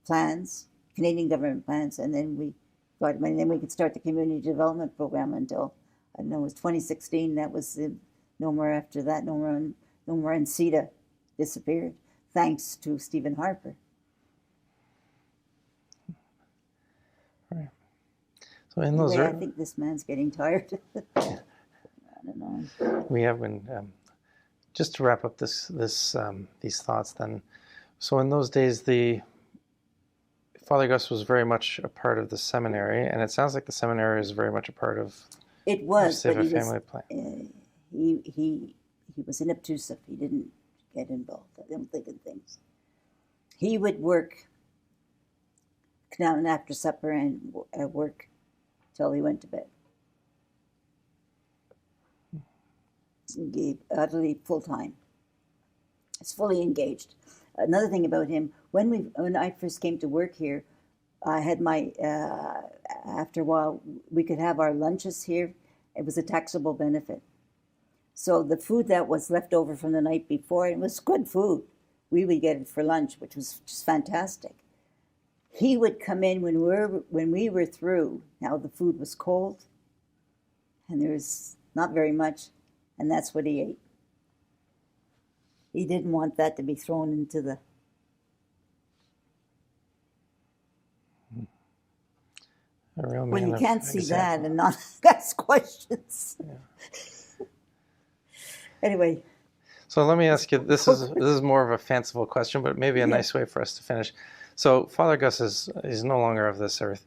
plans, Canadian government plans, and then we got money. Then we could start the community development program until, I don't know, it was 2016. That was no more after that. No more, and CETA disappeared, thanks to Stephen Harper. Right. So in those Anyway, I think this man's getting tired. I don't know. we have been just to wrap up these thoughts then. So in those days, the Father Gus was very much a part of the seminary, and it sounds like the seminary is very much a part of It was, but Civic he was, Family Plan. he was an obtrusive. He didn't get involved. I don't think in things. He would work down after supper and work till he went to bed. He utterly full time. He's fully engaged. Another thing about him, when I first came to work here, I had my after a while we could have our lunches here. It was a taxable benefit. So the food that was left over from the night before, it was good food. We would get it for lunch, which was just fantastic. He would come in when we were through. Now the food was cold, and there was not very much, and that's what he ate. He didn't want that to be thrown into the... A real man Well, you of can't see that example. and not ask questions. Yeah. Anyway, So let me ask you, this is more of a fanciful question, but maybe a nice way for us to finish. So Father Gus is no longer of this earth.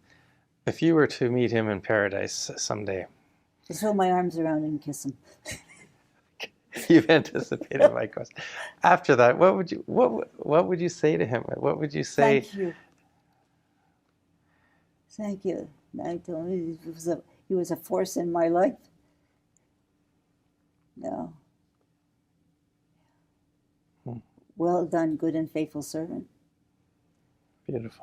If you were to meet him in paradise someday, just throw my arms around and kiss him. you've anticipated my question. After that, what would you say to him? What would you say? Thank you. Thank you. I told him he was a force in my life. No. Well done, good and faithful servant. Beautiful.